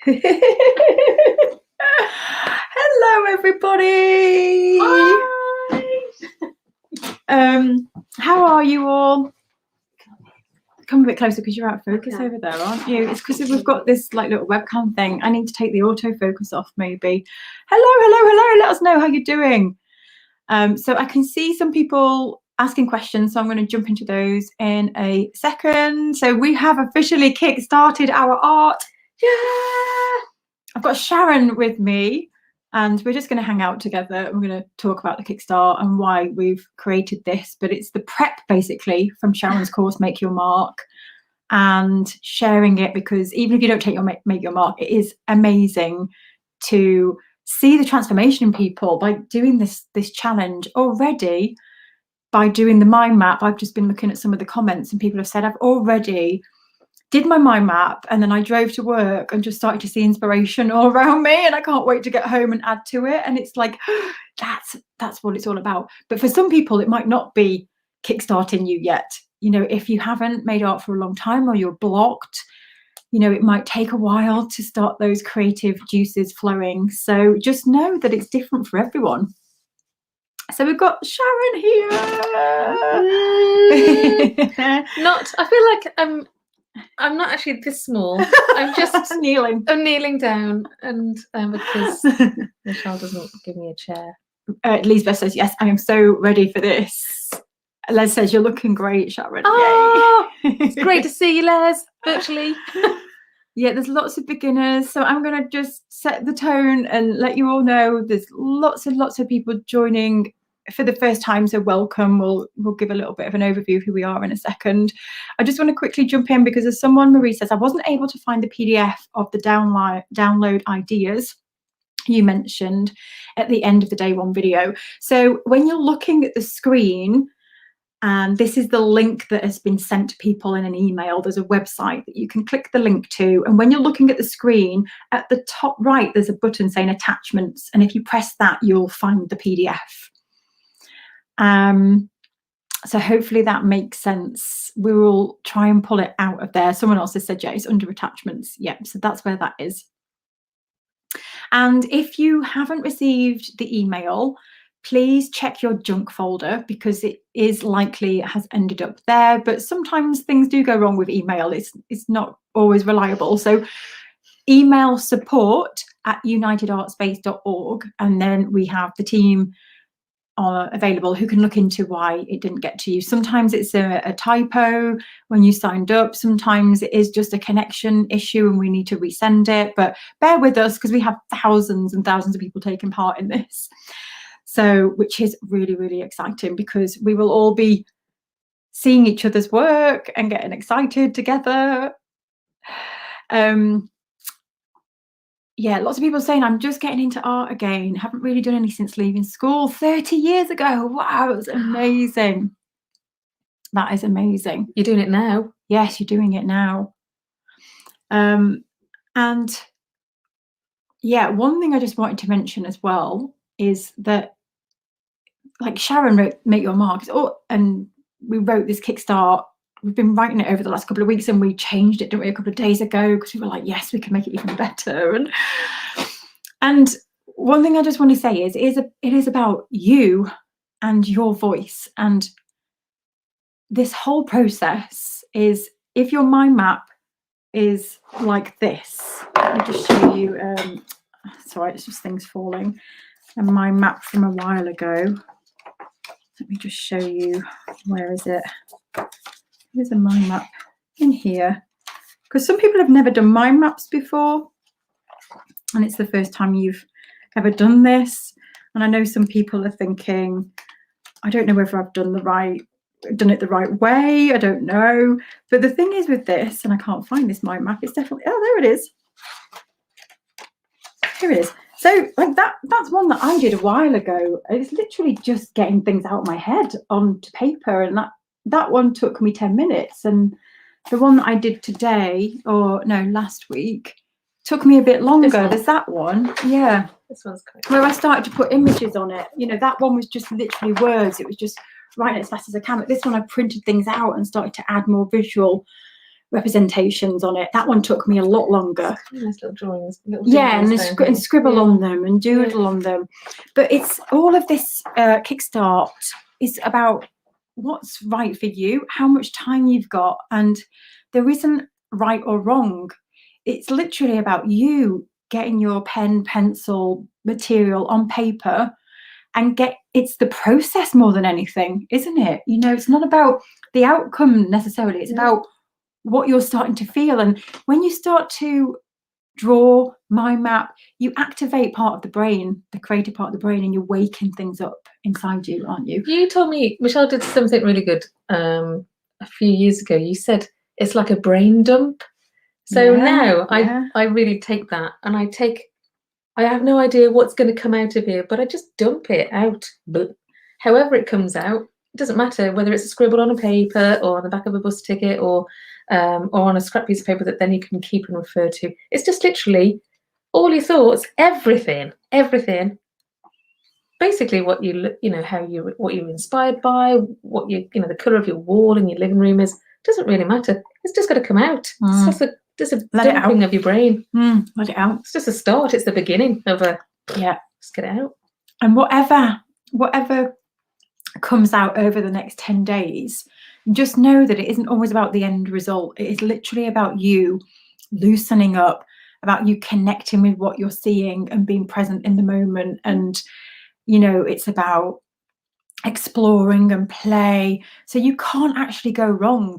Hello, everybody. Hi. How are you all? Come a bit closer because you're out of focus over there, aren't you? It's because we've got this like little webcam thing. I need to take the autofocus off, maybe. Hello. Let us know how you're doing. So I can see some people asking questions, so I'm going to jump into those in a second. So we have officially kick-started our art. Yeah! I've got Sharon with me, and we're just going to hang out together. We're going to talk about the Kickstart and why we've created this, but it's the prep basically from Sharon's course, Make Your Mark, and sharing it, because even if you don't take your Make Your Mark, it is amazing to see the transformation in people by doing this challenge already. By doing the mind map, I've just been looking at some of the comments, and people have said I've already did my mind map, and then I drove to work and just started to see inspiration all around me, and I can't wait to get home and add to it. And it's like, that's what it's all about. But for some people, it might not be kickstarting you yet. You know, if you haven't made art for a long time, or you're blocked, you know, it might take a while to start those creative juices flowing. So just know that it's different for everyone. So we've got Sharon here. I feel like I'm not actually this small. I'm just kneeling. I'm kneeling down, and because Michelle doesn't give me a chair. Lisbeth says, yes, I am so ready for this. Les says, you're looking great, Sharon. Oh, it's great to see you, Les, virtually. Yeah, there's lots of beginners, so I'm going to just set the tone and let you all know there's lots and lots of people joining for the first time, so welcome. We'll give a little bit of an overview of who we are in a second. I just want to quickly jump in because as someone, Marie says, I wasn't able to find the PDF of the download ideas you mentioned at the end of the day one video. So when you're looking at the screen, and this is the link that has been sent to people in an email, there's a website that you can click the link to, and when you're looking at the screen, at the top right there's a button saying attachments, and if you press that you'll find the PDF. So hopefully that makes sense. We will try and pull it out of there. Someone else has said, yeah, it's under attachments. Yep, so that's where that is. And if you haven't received the email, please check your junk folder, because it is likely it has ended up there. But sometimes things do go wrong with email. It's not always reliable. So email support@unitedartspace.org, and then we have the team available who can look into why it didn't get to you. Sometimes it's a typo when you signed up. Sometimes it is just a connection issue and we need to resend it. But bear with us, because we have thousands and thousands of people taking part in this. So, which is really, really exciting, because we will all be seeing each other's work and getting excited together. Yeah, lots of people saying, I'm just getting into art again. Haven't really done any since leaving school 30 years ago. Wow, it was amazing. That is amazing. You're doing it now? Yes, you're doing it now. And yeah, one thing I just wanted to mention as well is that, like, Sharon wrote Make Your Mark, and we wrote this Kickstart. We've been writing it over the last couple of weeks, and we changed it, didn't we, a couple of days ago, because we were like, yes, we can make it even better. And one thing I just want to say is it is about you and your voice. And this whole process is, if your mind map is like this, let me just show you, sorry, it's just things falling, and my map from a while ago. Let me just show you, where is it? There's a mind map in here, because some people have never done mind maps before, and it's the first time you've ever done this. And I know some people are thinking, I don't know whether I've done it the right way. I don't know. But the thing is with this, and I can't find this mind map, it's definitely, oh, there it is. Here it is. So like that's one that I did a while ago. It's literally just getting things out of my head onto paper, and that one took me 10 minutes. And the one that I did today, or no, last week, took me a bit longer. There's that one. Yeah. This one's great. Where I started to put images on it. You know, that one was just literally words. It was just writing as fast as I can. But this one, I printed things out and started to add more visual representations on it. That one took me a lot longer. Nice little drawings. Little Yeah, doodles down and here. scribble Yeah. on them and doodle on them. But it's all of this Kickstart is about what's right for you, how much time you've got, and there isn't right or wrong. It's literally about you getting your pen, pencil, material on paper and it's the process more than anything, isn't it? You know, it's not about the outcome necessarily. It's about what you're starting to feel. And when you start to draw, mind map, you activate part of the brain, the creative part of the brain, and you're waking things up inside you, aren't you? You told me Michelle did something really good a few years ago. You said it's like a brain dump. So now I really take that, and I have no idea what's going to come out of here, but I just dump it out. But however it comes out, it doesn't matter whether it's a scribble on a paper or on the back of a bus ticket or on a scrap piece of paper that then you can keep and refer to. It's just literally all your thoughts, everything. Basically, what what you're inspired by, what the colour of your wall in your living room is, doesn't really matter. It's just got to come out. It's just a dumping of your brain. Let it out. It's just a start. It's the beginning of just get it out. And whatever comes out over the next 10 days, just know that it isn't always about the end result. It is literally about you loosening up, about you connecting with what you're seeing and being present in the moment. And it's about exploring and play, so you can't actually go wrong.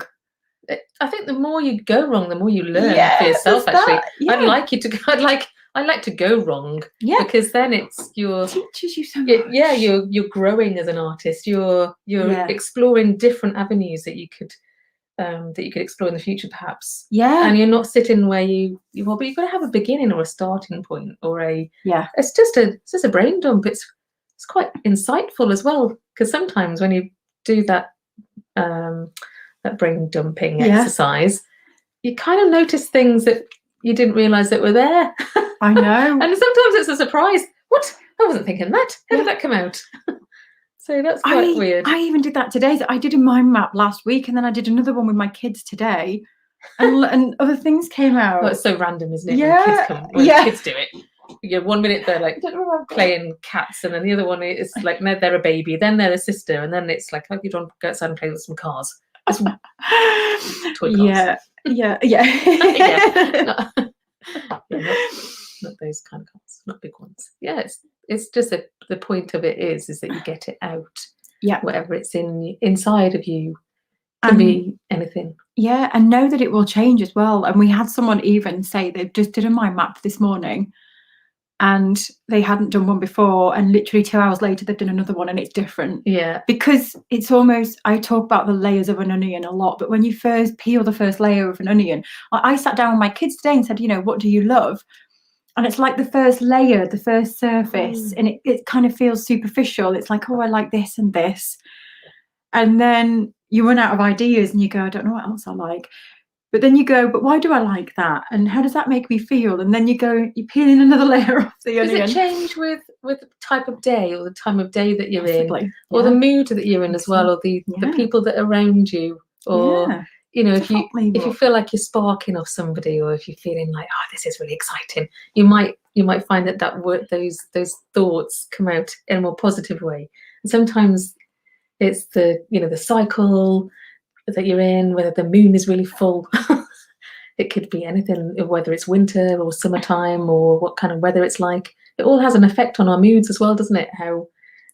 I think the more you go wrong, the more you learn for yourself. Actually, I'd like to go wrong, because then it teaches you so much. You're growing as an artist. You're exploring different avenues that you could explore in the future, perhaps. And you're not sitting where but you've got to have a beginning or a starting point or it's just a brain dump. It's quite insightful as well, because sometimes when you do that brain dumping exercise, you kind of notice things that you didn't realize that were there. I know. And sometimes it's a surprise. What? I wasn't thinking that. How did that come out? So that's quite weird. I even did that today. So I did a mind map last week, and then I did another one with my kids today, and other things came out. Oh, it's so random, isn't it? When kids do it. 1 minute they're like playing cats, and then the other one is like they're a baby, then they're a sister, and then it's like, hope you don't go outside and play with some cars. Toy cars. Yeah. Not those kind of cars, not big ones. Yeah, it's just the point of it is that you get it out. Yeah, whatever it's inside of you can be anything. Yeah, and know that it will change as well. And we had someone even say they just did a mind map this morning, and they hadn't done one before, and literally 2 hours later they've done another one, and it's different. Yeah, because it's almost, I talk about the layers of an onion a lot, but when you first peel the first layer of an onion, I sat down with my kids today and said, what do you love? And it's like the first layer, the first surface, and it kind of feels superficial. It's like, oh, I like this and this, and then you run out of ideas and you go, I don't know what else I like. But then you go, but why do I like that? And how does that make me feel? And then you go, you're peeling another layer off the onion. Does it change with the type of day or the time of day that you're in, or the mood that you're in as well, or the people that are around you, or if you feel like you're sparking off somebody, or if you're feeling like, oh, this is really exciting, you might find those thoughts come out in a more positive way. And sometimes it's the cycle that you're in, whether the moon is really full. It could be anything, whether it's winter or summertime or what kind of weather it's like. It all has an effect on our moods as well, doesn't it? How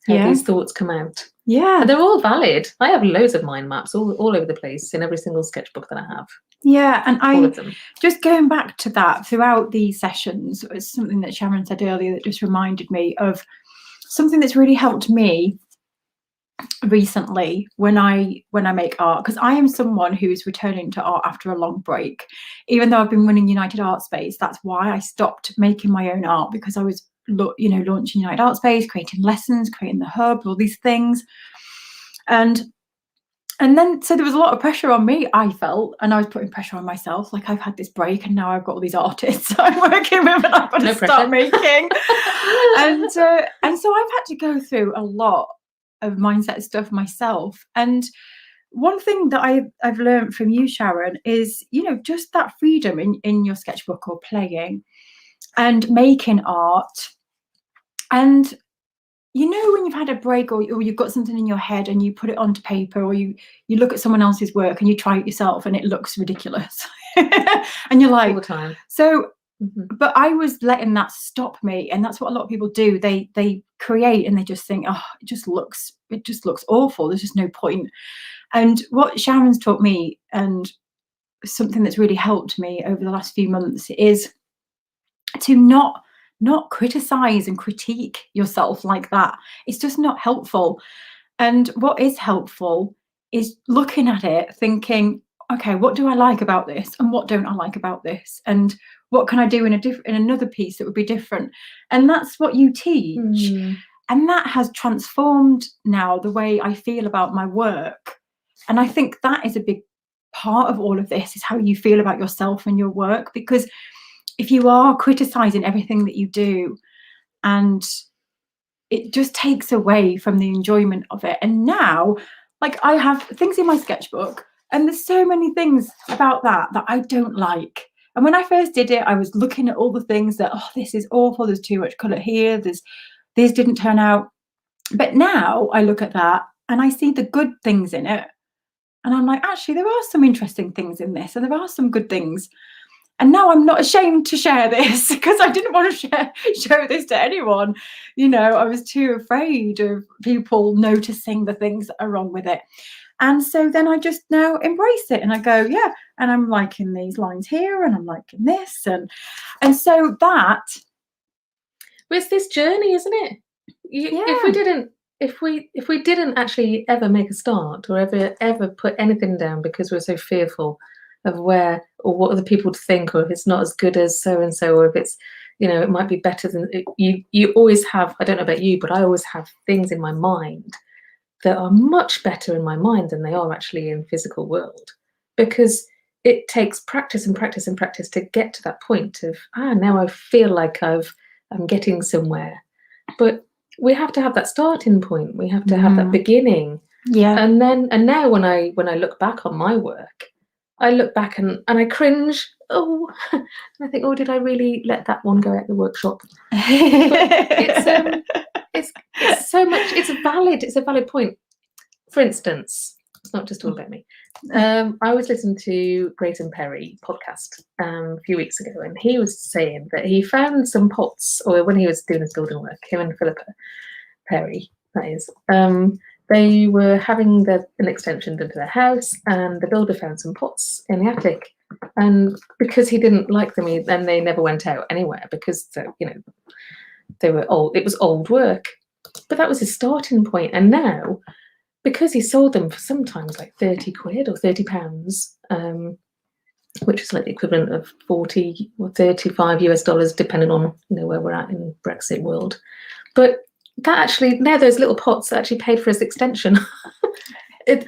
these thoughts come out. Yeah. And they're all valid. I have loads of mind maps all over the place in every single sketchbook that I have. Yeah, and all of them. Just going back to that throughout these sessions, it's something that Sharon said earlier that just reminded me of something that's really helped me recently when I make art, because I am someone who's returning to art after a long break. Even though I've been running United Art Space, that's why I stopped making my own art, because I was launching United Art Space, creating lessons, creating the hub, all these things, and then so there was a lot of pressure on me, I felt, and I was putting pressure on myself, like I've had this break and now I've got all these artists I'm working with and I've got to start making. And so I've had to go through a lot of mindset stuff myself, and one thing that I've learned from you, Sharon, is, just that freedom in your sketchbook or playing and making art. And, when you've had a break or you've got something in your head and you put it onto paper, or you look at someone else's work and you try it yourself and it looks ridiculous. And you're like, all the time. So, but I was letting that stop me. And that's what a lot of people do. They create and they just think, oh, it just looks awful. There's just no point. And what Sharon's taught me, and something that's really helped me over the last few months, is to not criticize and critique yourself like that. It's just not helpful. And what is helpful is looking at it, thinking, okay, what do I like about this, and what don't I like about this, and what can I do in another piece that would be different? And that's what you teach. And that has transformed now the way I feel about my work. And I think that is a big part of all of this, is how you feel about yourself and your work. Because if you are criticizing everything that you do, and it just takes away from the enjoyment of it. And now, like, I have things in my sketchbook, and there's so many things about that I don't like. And when I first did it, I was looking at all the things that, oh, this is awful, there's too much color here, this didn't turn out. But now I look at that and I see the good things in it. And I'm like, actually, there are some interesting things in this, and there are some good things. And now I'm not ashamed to share this, because I didn't want to show this to anyone. I was too afraid of people noticing the things that are wrong with it. And so then I just now embrace it, and I go, yeah, and I'm liking these lines here, and I'm liking this. And so that was this journey, isn't it? If we didn't actually ever make a start, or ever put anything down because we're so fearful of where or what other people would think, or if it's not as good as so and so, or if it's, it might be better than you always have. I don't know about you, but I always have things in my mind that are much better in my mind than they are actually in physical world, because it takes practice and practice and practice to get to that point of, now I feel like I'm getting somewhere. But we have to have that starting point. We have to have that beginning. Yeah. And now when I look back on my work, I look back and I cringe. Oh, and I think, oh, did I really let that one go at the workshop? It's so much. It's a valid point. For instance, it's not just all about me. I was listening to Grayson Perry podcast a few weeks ago, and he was saying that he found some pots, or when he was doing his building work, him and Philippa Perry, that is, they were having an extension done to their house, and the builder found some pots in the attic. And because he didn't like them, then they never went out anywhere, because they were old. It was old work. But that was his starting point. And now, because he sold them for sometimes like 30 quid or 30 pounds, which is like the equivalent of 40 or 35 US dollars, depending on where we're at in Brexit world. But that actually, now those little pots actually paid for his extension.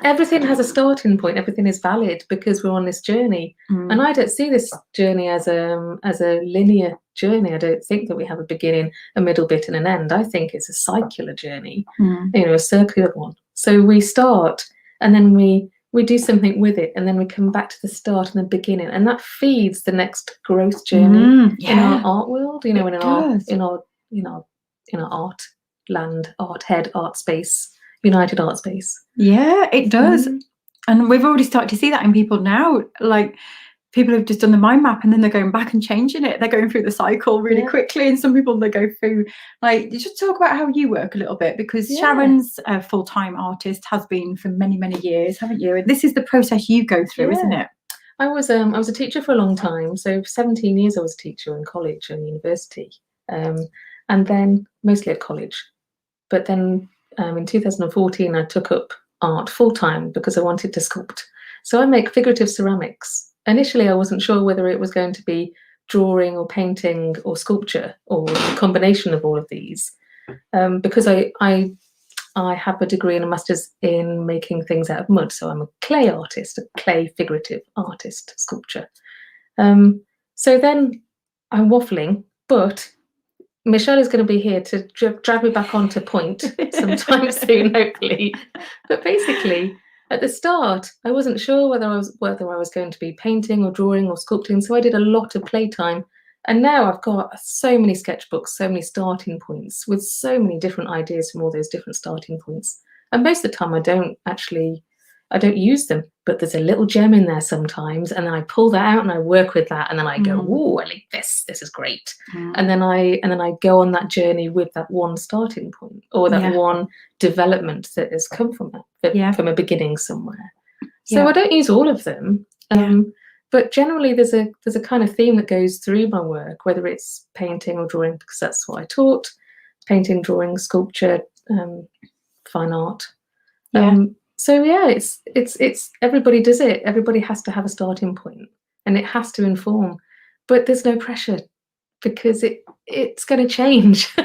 Everything has a starting point. Everything is valid because we're on this journey. And I don't see this journey as a linear journey. I don't think that we have a beginning, a middle bit, and an end. I think it's a circular journey, a circular one. So we start, and then we do something with it, and then we come back to the start and the beginning, and that feeds the next growth journey in our art world. In our art land, art head, art space, united art space. Yeah, it does. And we've already started to see that in people now. Like, people have just done the mind map, and then they're going back and changing it. They're going through the cycle really quickly. And some people, they go through, like, just talk about how you work a little bit, because Sharon's a full-time artist, has been for many, many years, haven't you? And this is the process you go through, isn't it? I was a teacher for a long time. So for 17 years I was a teacher in college and university, and then mostly at college. But then in 2014 I took up art full-time because I wanted to sculpt. So I make figurative ceramics. Initially I wasn't sure whether it was going to be drawing or painting or sculpture, or a combination of all of these, because I have a degree and a master's in making things out of mud. So I'm a clay artist, a clay figurative artist, sculpture. So then I'm waffling, but Michelle is going to be here to drag me back onto point sometime soon, hopefully. But basically, At the start, I wasn't sure whether I was going to be painting or drawing or sculpting, so I did a lot of playtime. And now I've got so many sketchbooks, so many starting points with so many different ideas from all those different starting points. And most of the time I don't use them, but there's a little gem in there sometimes, and then I pull that out and I work with that, and then I go, oh, I like this is great. And then I go on that journey with that one starting point, or that one development that has come from that, from a beginning somewhere. So I don't use all of them, but generally there's a kind of theme that goes through my work, whether it's painting or drawing, because that's what I taught: painting, drawing, sculpture, fine art. So yeah, it's everybody does it. Everybody has to have a starting point, and it has to inform. But there's no pressure, because it's going to change.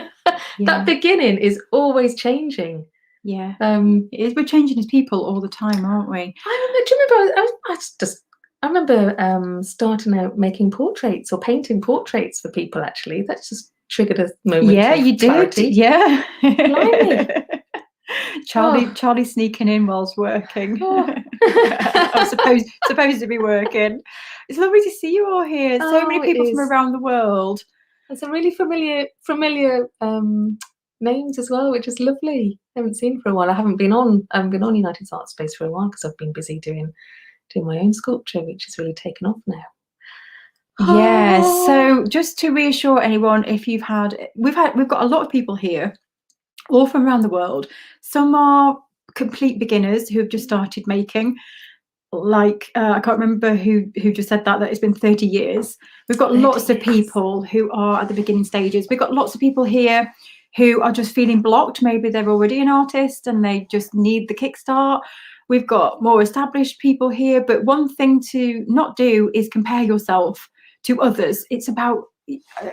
That beginning is always changing. Yeah, it is. We're changing as people all the time, aren't we? Do you remember? I remember starting out making portraits or painting portraits for people. Actually, that's just triggered a moment. Yeah, of you clarity. did. Yeah. Blimey. Charlie sneaking in whilst working. I'm supposed to be working. It's lovely to see you all here. So many people from around the world. There's some really familiar names as well, which is lovely. I haven't seen for a while. I haven't been on United Art Space for a while, because I've been busy doing my own sculpture, which has really taken off now. Yeah. So just to reassure anyone, if we've got a lot of people here, all from around the world. Some are complete beginners who have just started making. Like I can't remember who just said that it's been 30 years. We've got lots of people who are at the beginning stages. We've got lots of people here who are just feeling blocked. Maybe they're already an artist and they just need the kickstart. We've got more established people here. But one thing to not do is compare yourself to others. It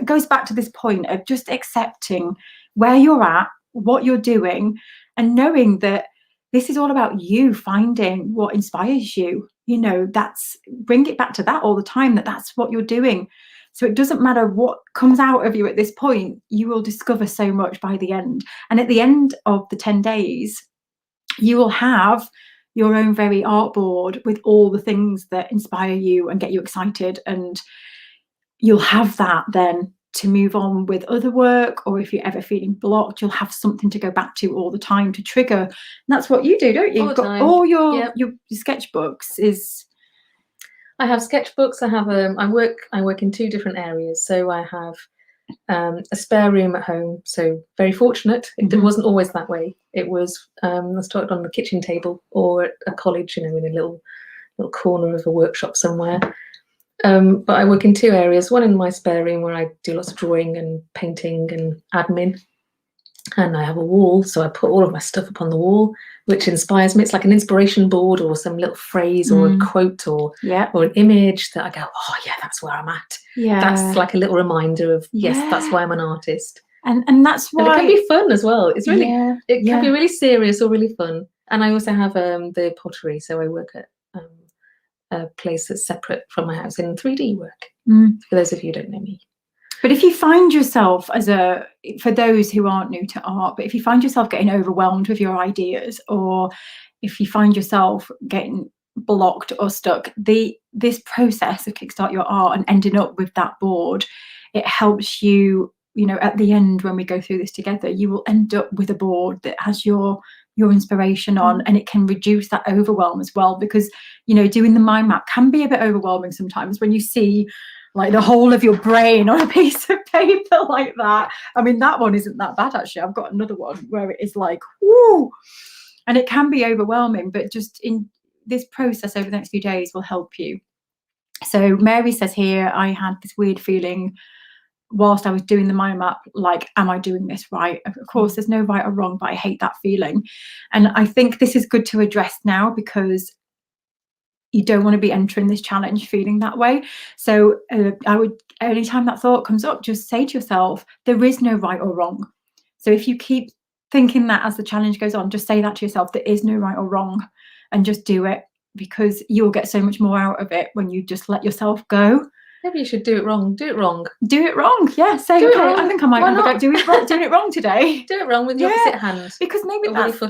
goes back to this point of just accepting where you're at, what you're doing, and knowing that this is all about you finding what inspires you. Bring it back to that all the time, that's what you're doing. So it doesn't matter what comes out of you at this point, you will discover so much by the end. And at the end of the 10 days, you will have your own very art board with all the things that inspire you and get you excited, and you'll have that then to move on with other work, or if you're ever feeling blocked, you'll have something to go back to all the time to trigger. And that's what you do, don't you? You've got all your sketchbooks. I have sketchbooks. I have I work in 2 different areas. So I have a spare room at home. So very fortunate. It wasn't always that way. It was I started on the kitchen table, or at a college, in a little corner of a workshop somewhere. But I work in 2 areas. One in my spare room, where I do lots of drawing and painting and admin. And I have a wall, so I put all of my stuff up on the wall, which inspires me. It's like an inspiration board, or some little phrase or a quote or an image that I go, oh yeah, that's where I'm at. Yeah. That's like a little reminder of, yes, that's why I'm an artist. And that's why. And it can be fun as well. It's really, it can be really serious or really fun. And I also have the pottery, so I work at a place that's separate from my house in 3D work, for those of you who don't know me. But if you find yourself for those who aren't new to art, but if you find yourself getting overwhelmed with your ideas, or if you find yourself getting blocked or stuck, this process of Kickstart Your Art and ending up with that board, it helps you, at the end, when we go through this together, you will end up with a board that has your inspiration on, and it can reduce that overwhelm as well, because doing the mind map can be a bit overwhelming sometimes when you see like the whole of your brain on a piece of paper like that. I mean, that one isn't that bad, actually. I've got another one where it is like, whoo, and it can be overwhelming, but just in this process over the next few days will help you. So Mary says here, I had this weird feeling whilst I was doing the mind map, like, am I doing this right? Of course, there's no right or wrong, but I hate that feeling. And I think this is good to address now, because you don't want to be entering this challenge feeling that way. So I would, anytime that thought comes up, just say to yourself, there is no right or wrong. So if you keep thinking that as the challenge goes on, just say that to yourself, there is no right or wrong, and just do it, because you'll get so much more out of it when you just let yourself go Maybe you should do it wrong. Do it wrong. Do it wrong. Yeah. Say, okay, I think I might have a go. Doing it wrong today. Do it wrong with the opposite hand. Because maybe that's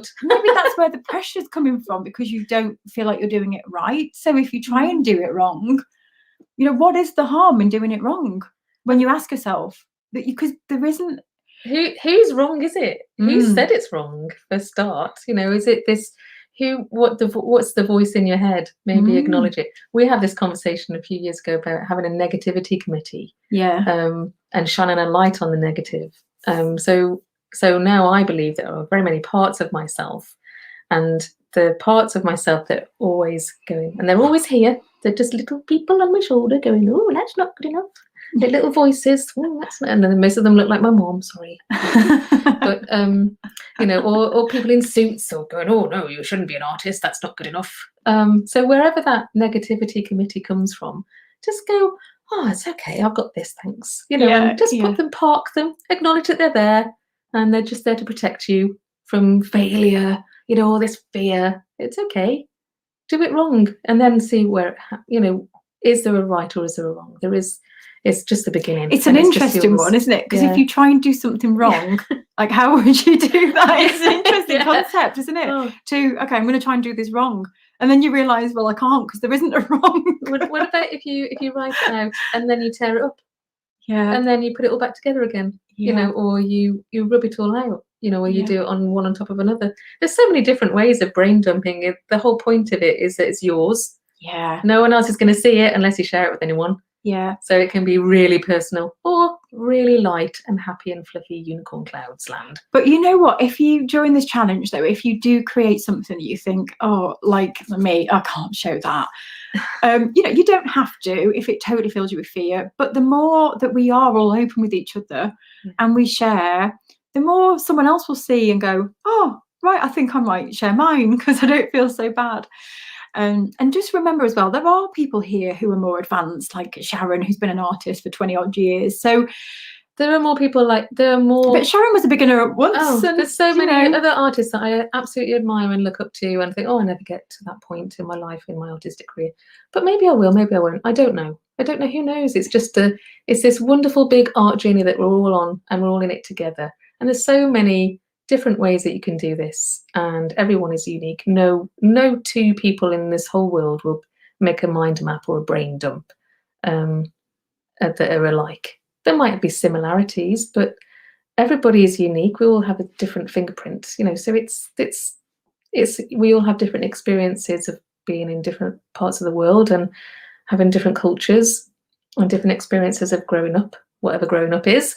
where the pressure's coming from, because you don't feel like you're doing it right. So if you try and do it wrong, what is the harm in doing it wrong? When you ask yourself that, because there isn't. Who's wrong is it? Who said it's wrong for start? Is it this? What's the voice in your head? Maybe acknowledge it. We had this conversation a few years ago about having a negativity committee. And shining a light on the negative. So now I believe there are very many parts of myself, and the parts of myself that are always going, and they're always here. They're just little people on my shoulder going, "Oh, that's not good enough." They're little voices. "Oh, that's not," and then most of them look like my mom. Sorry, but or people in suits, or going, "Oh no, you shouldn't be an artist. That's not good enough." So wherever that negativity committee comes from, just go, "Oh, it's okay. I've got this. Thanks." Put them, park them, acknowledge that they're there, and they're just there to protect you from failure. All this fear. It's okay. Do it wrong, and then see where. Is there a right or is there a wrong? There is. It's just the beginning. It's an interesting one, isn't it? Because if you try and do something wrong, like how would you do that? It's an interesting concept, isn't it? Okay, I'm going to try and do this wrong, and then you realise, well, I can't, because there isn't a wrong. What about if you write it out and then you tear it up, and then you put it all back together again, or you rub it all out, or you do it one on top of another. There's so many different ways of brain dumping. The whole point of it is that it's yours. No one else is going to see it unless you share it with anyone. So it can be really personal or really light and happy and fluffy unicorn clouds land. But you know what? If you, during this challenge though, if you do create something that you think, oh, like me, I can't show that. You don't have to if it totally fills you with fear. But the more that we are all open with each other and we share, the more someone else will see and go, oh, right, I think I might share mine because I don't feel so bad. And just remember as well, there are people here who are more advanced, like Sharon, who's been an artist for 20 odd years. So there are more people But Sharon was a beginner at once. And there's so many other artists that I absolutely admire and look up to, and think, oh, I never get to that point in my life, in my artistic career. But maybe I will, maybe I won't. I don't know. Who knows? It's just it's this wonderful big art journey that we're all on, and we're all in it together. And there's so many different ways that you can do this, and everyone is unique. No two people in this whole world will make a mind map or a brain dump that are alike. There might be similarities, but everybody is unique. We all have a different fingerprint, so it's we all have different experiences of being in different parts of the world and having different cultures and different experiences of growing up, whatever growing up is.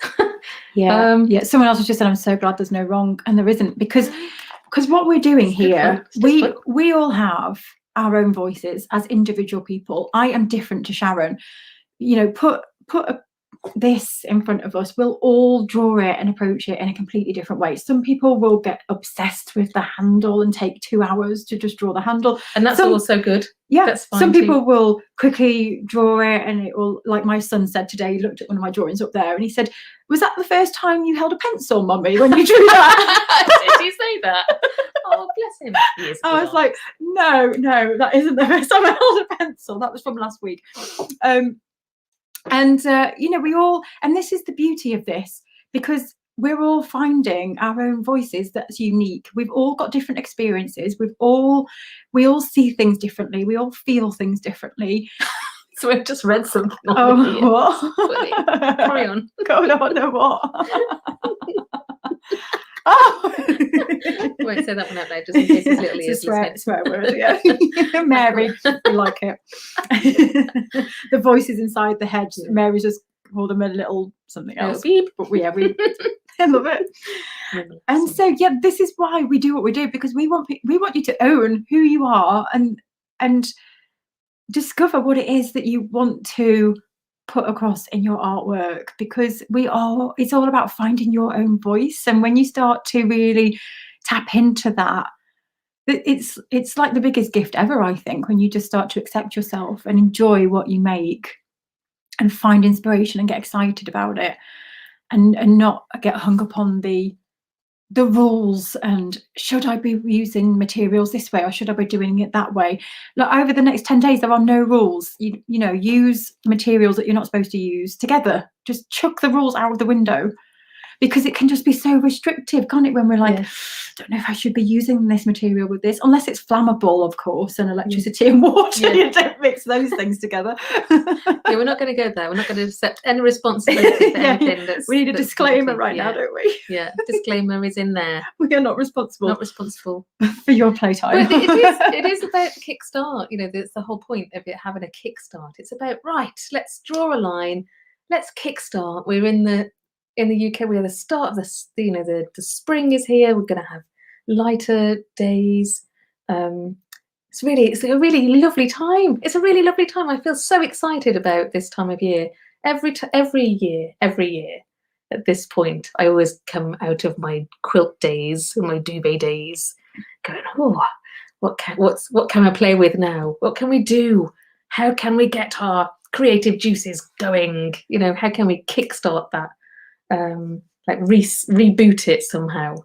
Someone else was just said, I'm so glad there's no wrong, and there isn't, because what we're doing here, we all have our own voices as individual people. I am different to Sharon. Put this in front of us, we'll all draw it and approach it in a completely different way. Some people will get obsessed with the handle and take 2 hours to just draw the handle, and that's also good. That's fine. Some people will quickly draw it, and it will, like my son said today, he looked at one of my drawings up there and he said, was that the first time you held a pencil, Mummy, when you drew that? Did he say that? Oh, bless him. I was like, no, that isn't the first time I held a pencil. That was from last week. We all, and this is the beauty of this, because we're all finding our own voices that's unique. We've all got different experiences. We all see things differently. We all feel things differently. So we've just read something. What? Carry on. God, I don't know what. Won't say that one out loud, just in case his little ears listening. Swear word, yeah. Mary, we like it. The voices inside the head. Mary just called them a little something else. Beep. But we I love it. And so this is why we do what we do, because we want you to own who you are and discover what it is that you want to put across in your artwork, because it's all about finding your own voice. And when you start to really tap into that, it's like the biggest gift ever, I think, when you just start to accept yourself and enjoy what you make and find inspiration and get excited about it, and not get hung up on the the rules and should I be using materials this way or should I be doing it that way. Look, over the next 10 days there are no rules. You know, use materials that you're not supposed to use together. Just chuck the rules out of the window, because it can just be so restrictive, can't it, when we're like, don't know if I should be using this material with this, unless it's flammable, of course, and electricity and water. You don't mix those things together. We're not going to go there. We're not going to accept any responsibility for anything. We need a disclaimer right now, don't we? Yeah, disclaimer is in there. We are not responsible. Not responsible for your playtime. But it is about Kickstart. You know, that's the whole point of it having a Kickstart. It's about, right, let's draw a line. Let's Kickstart. We're in the UK, we are the start of the spring is here. We're going to have lighter days. It's a really lovely time. It's a really lovely time. I feel so excited about this time of year. Every year at this point, I always come out of my quilt days and my duvet days, going, oh, what can I play with now? What can we do? How can we get our creative juices going? You know, how can we kickstart that? Like reboot it somehow.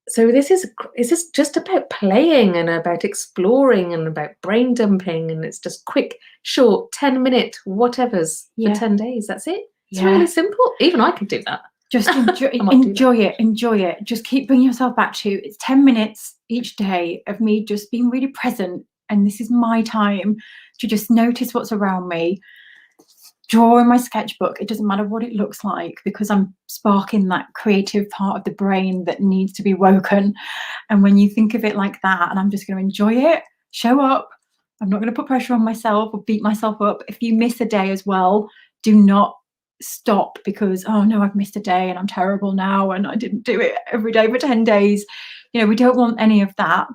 So this is just about playing and about exploring and about brain dumping, and it's just quick, short, 10-minute whatevers for 10 days. That's it. It's really simple. Even I could do that. Just enjoy it. Just keep bringing yourself back to it's 10 minutes each day of me just being really present, and this is my time to just notice what's around me. Draw in my sketchbook. It doesn't matter what it looks like, because I'm sparking that creative part of the brain that needs to be woken. And when you think of it like that, and I'm just going to enjoy it, show up. I'm not going to put pressure on myself or beat myself up. If you miss a day as well, do not stop because, oh no, I've missed a day and I'm terrible now and I didn't do it every day for 10 days. You know, we don't want any of that.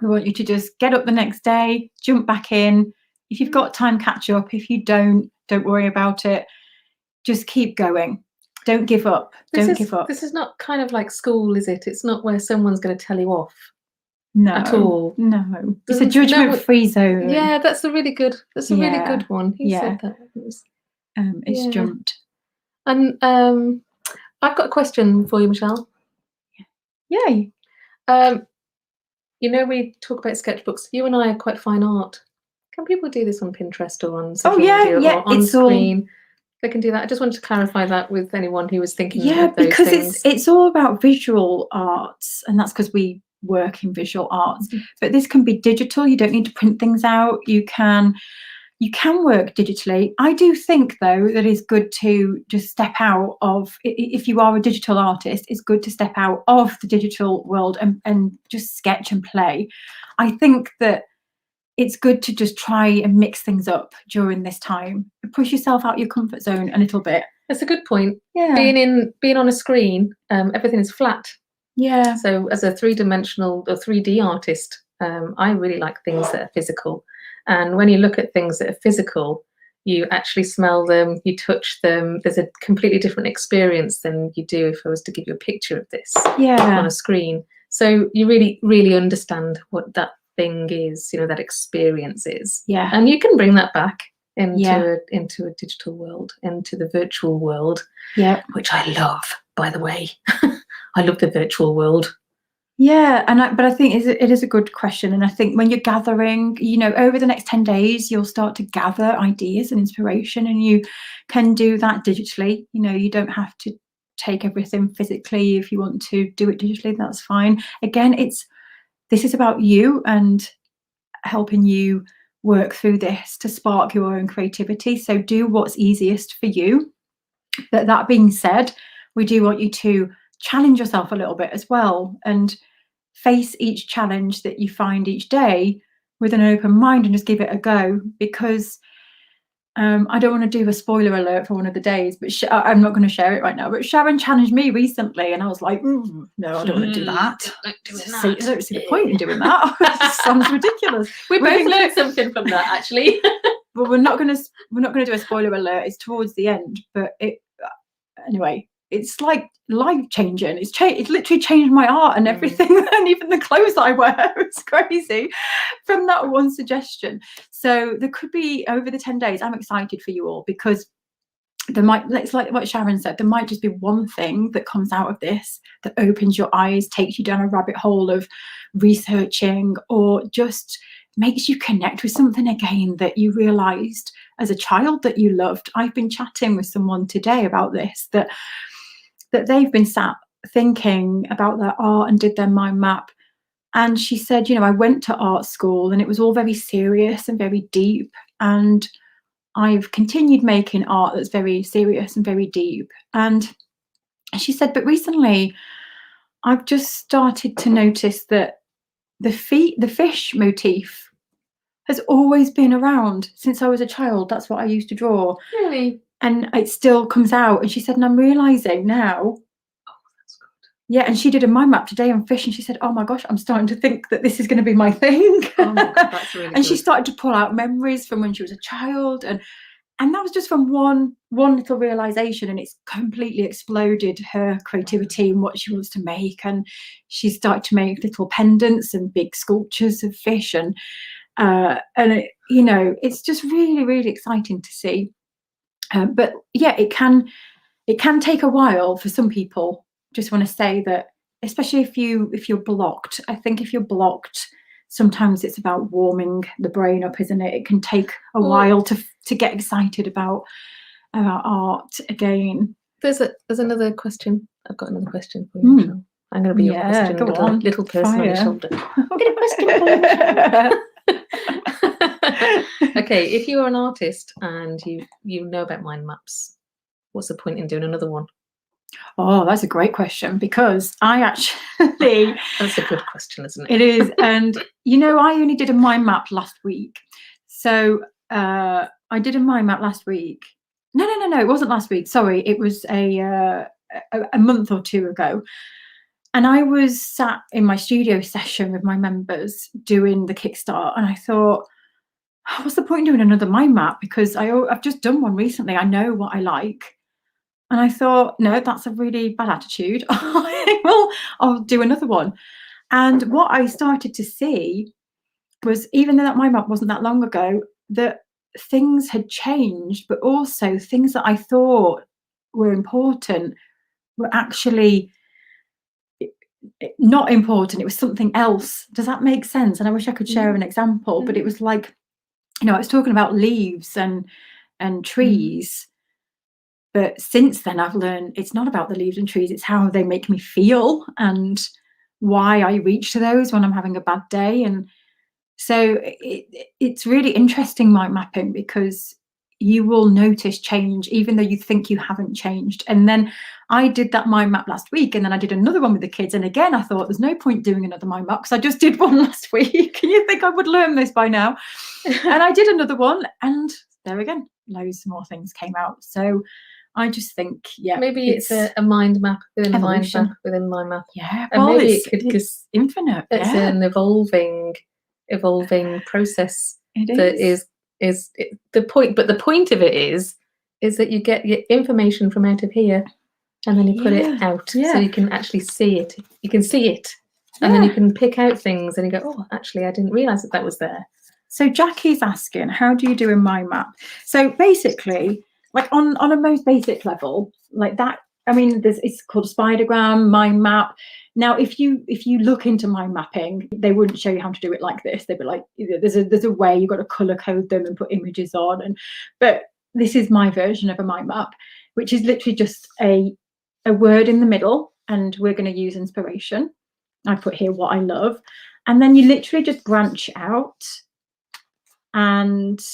We want you to just get up the next day, jump back in. If you've got time, catch up. If you don't worry about it. Just keep going. Don't give up. Don't give up. This is not kind of like school, is it? It's not where someone's going to tell you off. No. At all. No. It's a judgment-free zone. Yeah, that's a really good really good one. He said that. It's jumped. And I've got a question for you, Michelle. Yay. You know, we talk about sketchbooks. You and I are quite fine art. Can people do this on Pinterest or on social media or on screen? They can do that. I just wanted to clarify that with anyone who was thinking of those because things. it's all about visual arts, and that's because we work in visual arts. But this can be digital. You don't need to print things out. You can work digitally. I do think, though, that it's good to just step out of, if you are a digital artist, it's good to step out of the digital world and just sketch and play. I think that it's good to just try and mix things up during this time. Push yourself out your comfort zone a little bit. That's a good point. Yeah. Being on a screen, everything is flat. Yeah. So as a 3-dimensional or 3D artist, I really like things that are physical. And when you look at things that are physical, you actually smell them, you touch them. There's a completely different experience than you do if I was to give you a picture of this on a screen. So you really, really understand what that thing is, you know, that experience is. Yeah. And you can bring that back into a digital world, into the virtual world. Yeah. Which I love, by the way. I love the virtual world. Yeah, but I think it is a good question, and I think when you're gathering, you know, over the next 10 days, you'll start to gather ideas and inspiration, and you can do that digitally. You know, you don't have to take everything physically. If you want to do it digitally, that's fine. Again, this is about you and helping you work through this to spark your own creativity. So do what's easiest for you. But that being said, we do want you to challenge yourself a little bit as well, and face each challenge that you find each day with an open mind and just give it a go, because I don't want to do a spoiler alert for one of the days, but I'm not going to share it right now, but Sharon challenged me recently and I was like, no, I don't want to do that. I don't see the point in doing that. It sounds ridiculous. We both learned something from that, actually. But we're not going to do a spoiler alert. It's towards the end, but anyway, it's like life-changing. It's literally changed my art and everything, and even the clothes I wear. It's crazy from that one suggestion. So there could be, over the 10 days, I'm excited for you all, because it's like what Sharon said, there might just be one thing that comes out of this that opens your eyes, takes you down a rabbit hole of researching, or just makes you connect with something again that you realized as a child that you loved. I've been chatting with someone today about this, that they've been sat thinking about their art and did their mind map. And she said, you know, I went to art school and it was all very serious and very deep. And I've continued making art that's very serious and very deep. And she said, but recently I've just started to notice that the fish motif has always been around since I was a child. That's what I used to draw. Really? And it still comes out. And she said, and I'm realizing now. Yeah, and she did a mind map today on fish, and she said, "Oh my gosh, I'm starting to think that this is going to be my thing." Oh my God, that's really and good. She started to pull out memories from when she was a child, and that was just from one little realization, and it's completely exploded her creativity and what she wants to make. And she started to make little pendants and big sculptures of fish, and it, you know, it's just really, really exciting to see. But yeah, it can take a while for some people. Just want to say that, especially if you're blocked. I think if you're blocked, sometimes it's about warming the brain up, isn't it? It can take a while to get excited about art again. There's another question. I've got another question for you, Michelle. I'm going to be your question, little person on your shoulder. I've got a question for you, Michelle. Okay, if you are an artist and you know about mind maps, what's the point in doing another one? Oh, that's a great question, because I actually... That's a good question, isn't it? It is. And, you know, I only did a mind map last week. So I did a mind map last week. No, it wasn't last week. Sorry, it was a month or two ago. And I was sat in my studio session with my members doing the Kickstart. And I thought, what's the point in doing another mind map? Because I've just done one recently. I know what I like. And I thought, no, that's a really bad attitude. I'll do another one. And what I started to see was, even though that mind map wasn't that long ago, that things had changed, but also things that I thought were important were actually not important. It was something else. Does that make sense? And I wish I could share an example, but it was like, you know, I was talking about leaves and trees. But since then, I've learned it's not about the leaves and trees, it's how they make me feel and why I reach to those when I'm having a bad day. And so it's really interesting mind mapping, because you will notice change even though you think you haven't changed. And then I did that mind map last week, and then I did another one with the kids. And again, I thought there's no point doing another mind map because I just did one last week. And you think I would learn this by now. And I did another one, and there again, loads more things came out. So I just think, yeah, maybe it's a mind map within evolution. A mind map within mind map. Yeah, and well, maybe it's infinite. It's an evolving process. That is the point. But the point of it is that you get your information from out of here, and then you put it out, so you can actually see it. You can see it, and then you can pick out things, and you go, oh, actually, I didn't realize that was there. So Jackie's asking, how do you do a mind map? So basically, like on a most basic level, like that, I mean, it's called a spidergram, mind map. Now, if you look into mind mapping, they wouldn't show you how to do it like this. They'd be like, there's a way, you've got to color code them and put images on. But this is my version of a mind map, which is literally just a word in the middle, and we're going to use inspiration. I put here what I love, and then you literally just branch out. And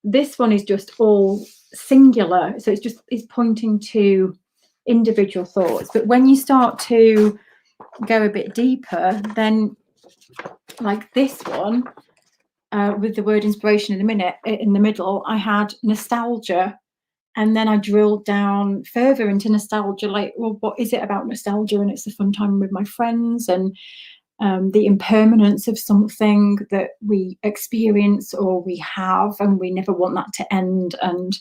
this one is just all singular, so it's pointing to individual thoughts. But when you start to go a bit deeper, then like this one with the word inspiration in the middle, I had nostalgia, and then I drilled down further into nostalgia, like, well, what is it about nostalgia? And it's the fun time with my friends, and the impermanence of something that we experience or we have, and we never want that to end, and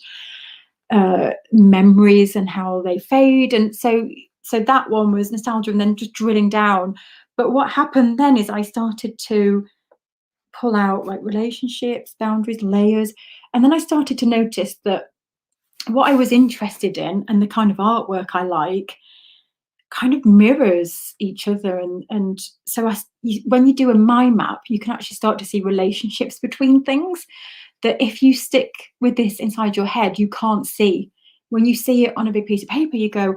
memories and how they fade. And so that one was nostalgia, and then just drilling down. But what happened then is I started to pull out like relationships, boundaries, layers, and then I started to notice that what I was interested in and the kind of artwork I like kind of mirrors each other. And so when you do a mind map, you can actually start to see relationships between things that if you stick with this inside your head, you can't see. When you see it on a big piece of paper, you go,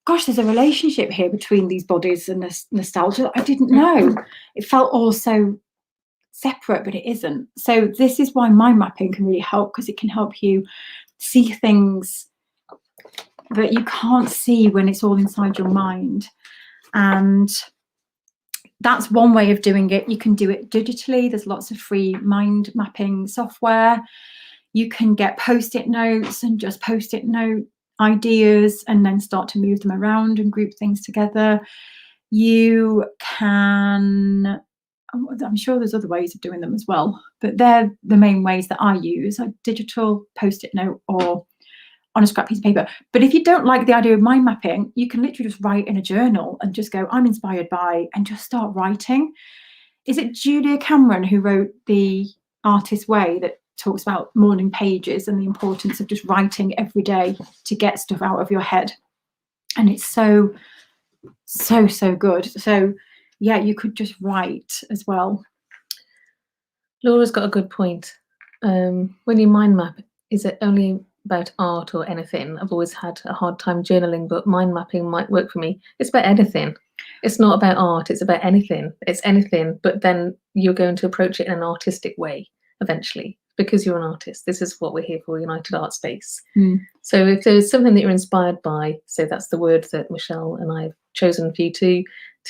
gosh, there's a relationship here between these bodies and this nostalgia. I didn't know. It felt all so separate, but it isn't. So this is why mind mapping can really help, because it can help you see things that you can't see when it's all inside your mind. And that's one way of doing it. You can do it digitally. There's lots of free mind mapping software. You can get post-it notes and just post-it note ideas and then start to move them around and group things together. You can, I'm sure there's other ways of doing them as well, but they're the main ways that I use, like digital, post-it note, or on a scrap piece of paper. But if you don't like the idea of mind mapping, you can literally just write in a journal and just go, I'm inspired by, and just start writing. Is it Julia Cameron who wrote The Artist's Way that talks about morning pages and the importance of just writing every day to get stuff out of your head? And it's so good. So yeah, you could just write as well. Laura's got a good point. When you mind map, is it only about art or anything? I've always had a hard time journaling, but mind mapping might work for me. It's about anything. It's not about art, it's about anything. It's anything, but then you're going to approach it in an artistic way eventually, because you're an artist. This is what we're here for, United Art Space. So if there's something that you're inspired by, so that's the word that Michelle and I have chosen for you to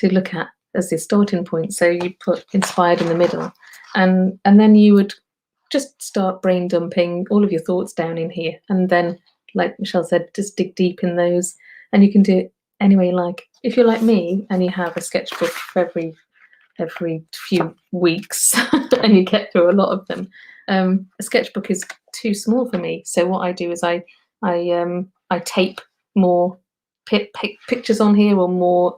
look at as the starting point. So you put inspired in the middle, and then you would just start brain dumping all of your thoughts down in here. And then, like Michelle said, just dig deep in those, and you can do it any way you like. If you're like me and you have a sketchbook for every few weeks and you get through a lot of them, a sketchbook is too small for me. So what I do is I tape more pictures on here, or more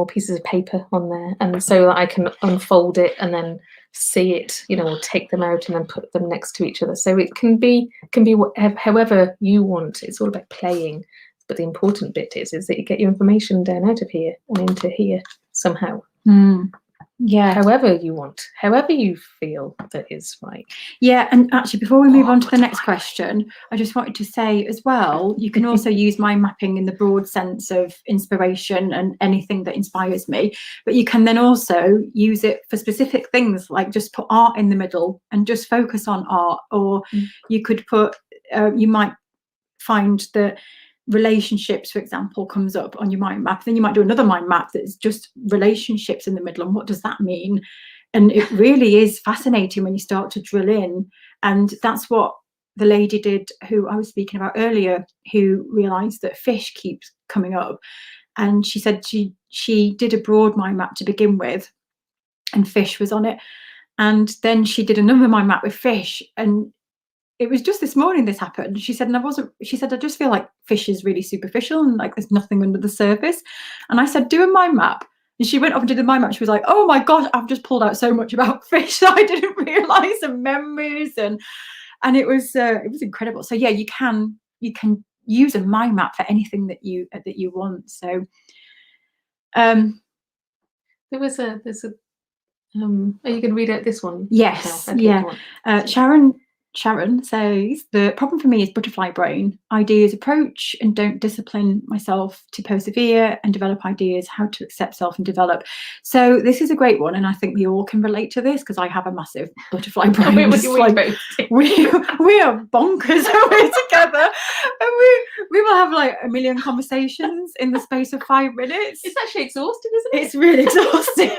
pieces of paper on there, and so that I can unfold it and then see it, or take them out and then put them next to each other. So it can be whatever, however you want. It's all about playing, but the important bit is that you get your information down out of here and into here somehow. Yeah, however you want, however you feel that is right. Yeah, and actually, before we move on to the next question, I just wanted to say as well, you can also use mind mapping in the broad sense of inspiration and anything that inspires me, but you can then also use it for specific things, like just put art in the middle and just focus on art. Or you could put, you might find that relationships, for example, comes up on your mind map. Then you might do another mind map that's just relationships in the middle, and what does that mean? And it really is fascinating when you start to drill in. And that's what the lady did who I was speaking about earlier, who realized that fish keeps coming up. And she said she did a broad mind map to begin with, and fish was on it. And then she did another mind map with fish, and it was just this morning this happened. She said, I just feel like fish is really superficial and like there's nothing under the surface. And I said, do a mind map. And she went off and did the mind map. She was like, oh my gosh, I've just pulled out so much about fish that I didn't realize, and memories, and it was incredible. So yeah, you can use a mind map for anything that you want. So there's a are you going to read out this one? Yes. Okay, yeah. Sharon says, the problem for me is butterfly brain. Ideas approach and don't discipline myself to persevere and develop ideas, how to accept self and develop. So this is a great one, and I think we all can relate to this, because I have a massive butterfly brain. we are bonkers when we're together, and we will have like a million conversations in the space of 5 minutes. It's actually exhausting, isn't it? It's really exhausting.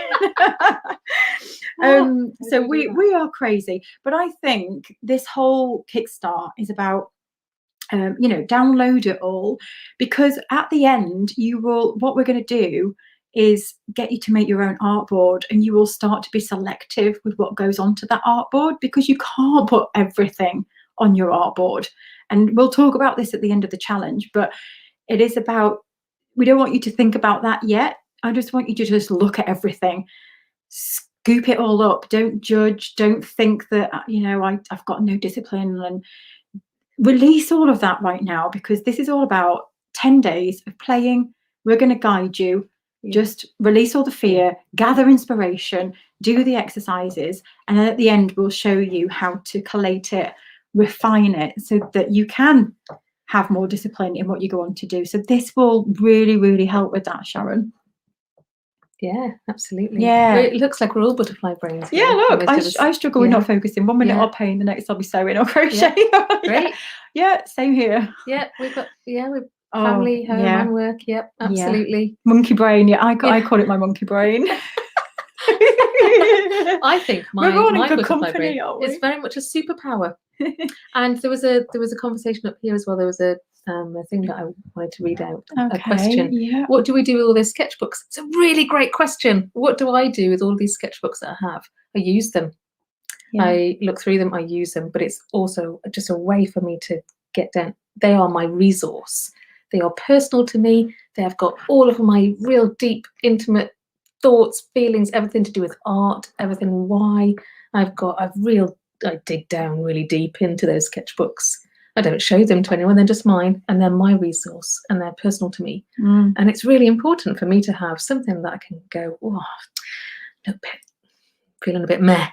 So we are crazy, but I think this whole Kickstart is about download it all, because at the end what we're going to do is get you to make your own artboard, and you will start to be selective with what goes onto that artboard, because you can't put everything on your artboard. And we'll talk about this at the end of the challenge, but it is about, we don't want you to think about that yet. I just want you to just look at everything, scoop it all up. Don't judge. Don't think that I've got no discipline. And release all of that right now, because this is all about 10 days of playing. We're going to guide you. Just release all the fear, gather inspiration, do the exercises, and then at the end we'll show you how to collate it, refine it, so that you can have more discipline in what you go on to do. So this will really, really help with that, Sharon. Yeah, absolutely. Yeah, it looks like we're all butterfly brains here. Yeah, look, I struggle with not focusing. 1 minute I'll paint, the next I'll be sewing or crocheting. Great. Yeah, same here. Yeah, we've family, home, and work. Yep, absolutely. Monkey brain. Yeah, I call it my monkey brain. I think my butterfly brain is very much a superpower. And there was a conversation up here as well. There was a thing that I wanted to read out. A question. Yeah. What do we do with all these sketchbooks? It's a really great question. What do I do with all these sketchbooks that I have? I use them. Yeah. I look through them. I use them. But it's also just a way for me to get down. They are my resource. They are personal to me. They have got all of my real deep, intimate thoughts, feelings, everything to do with art, everything why. I dig down really deep into those sketchbooks. I don't show them to anyone, they're just mine, and they're my resource, and they're personal to me. And it's really important for me to have something that I can go, oh, feeling a bit meh,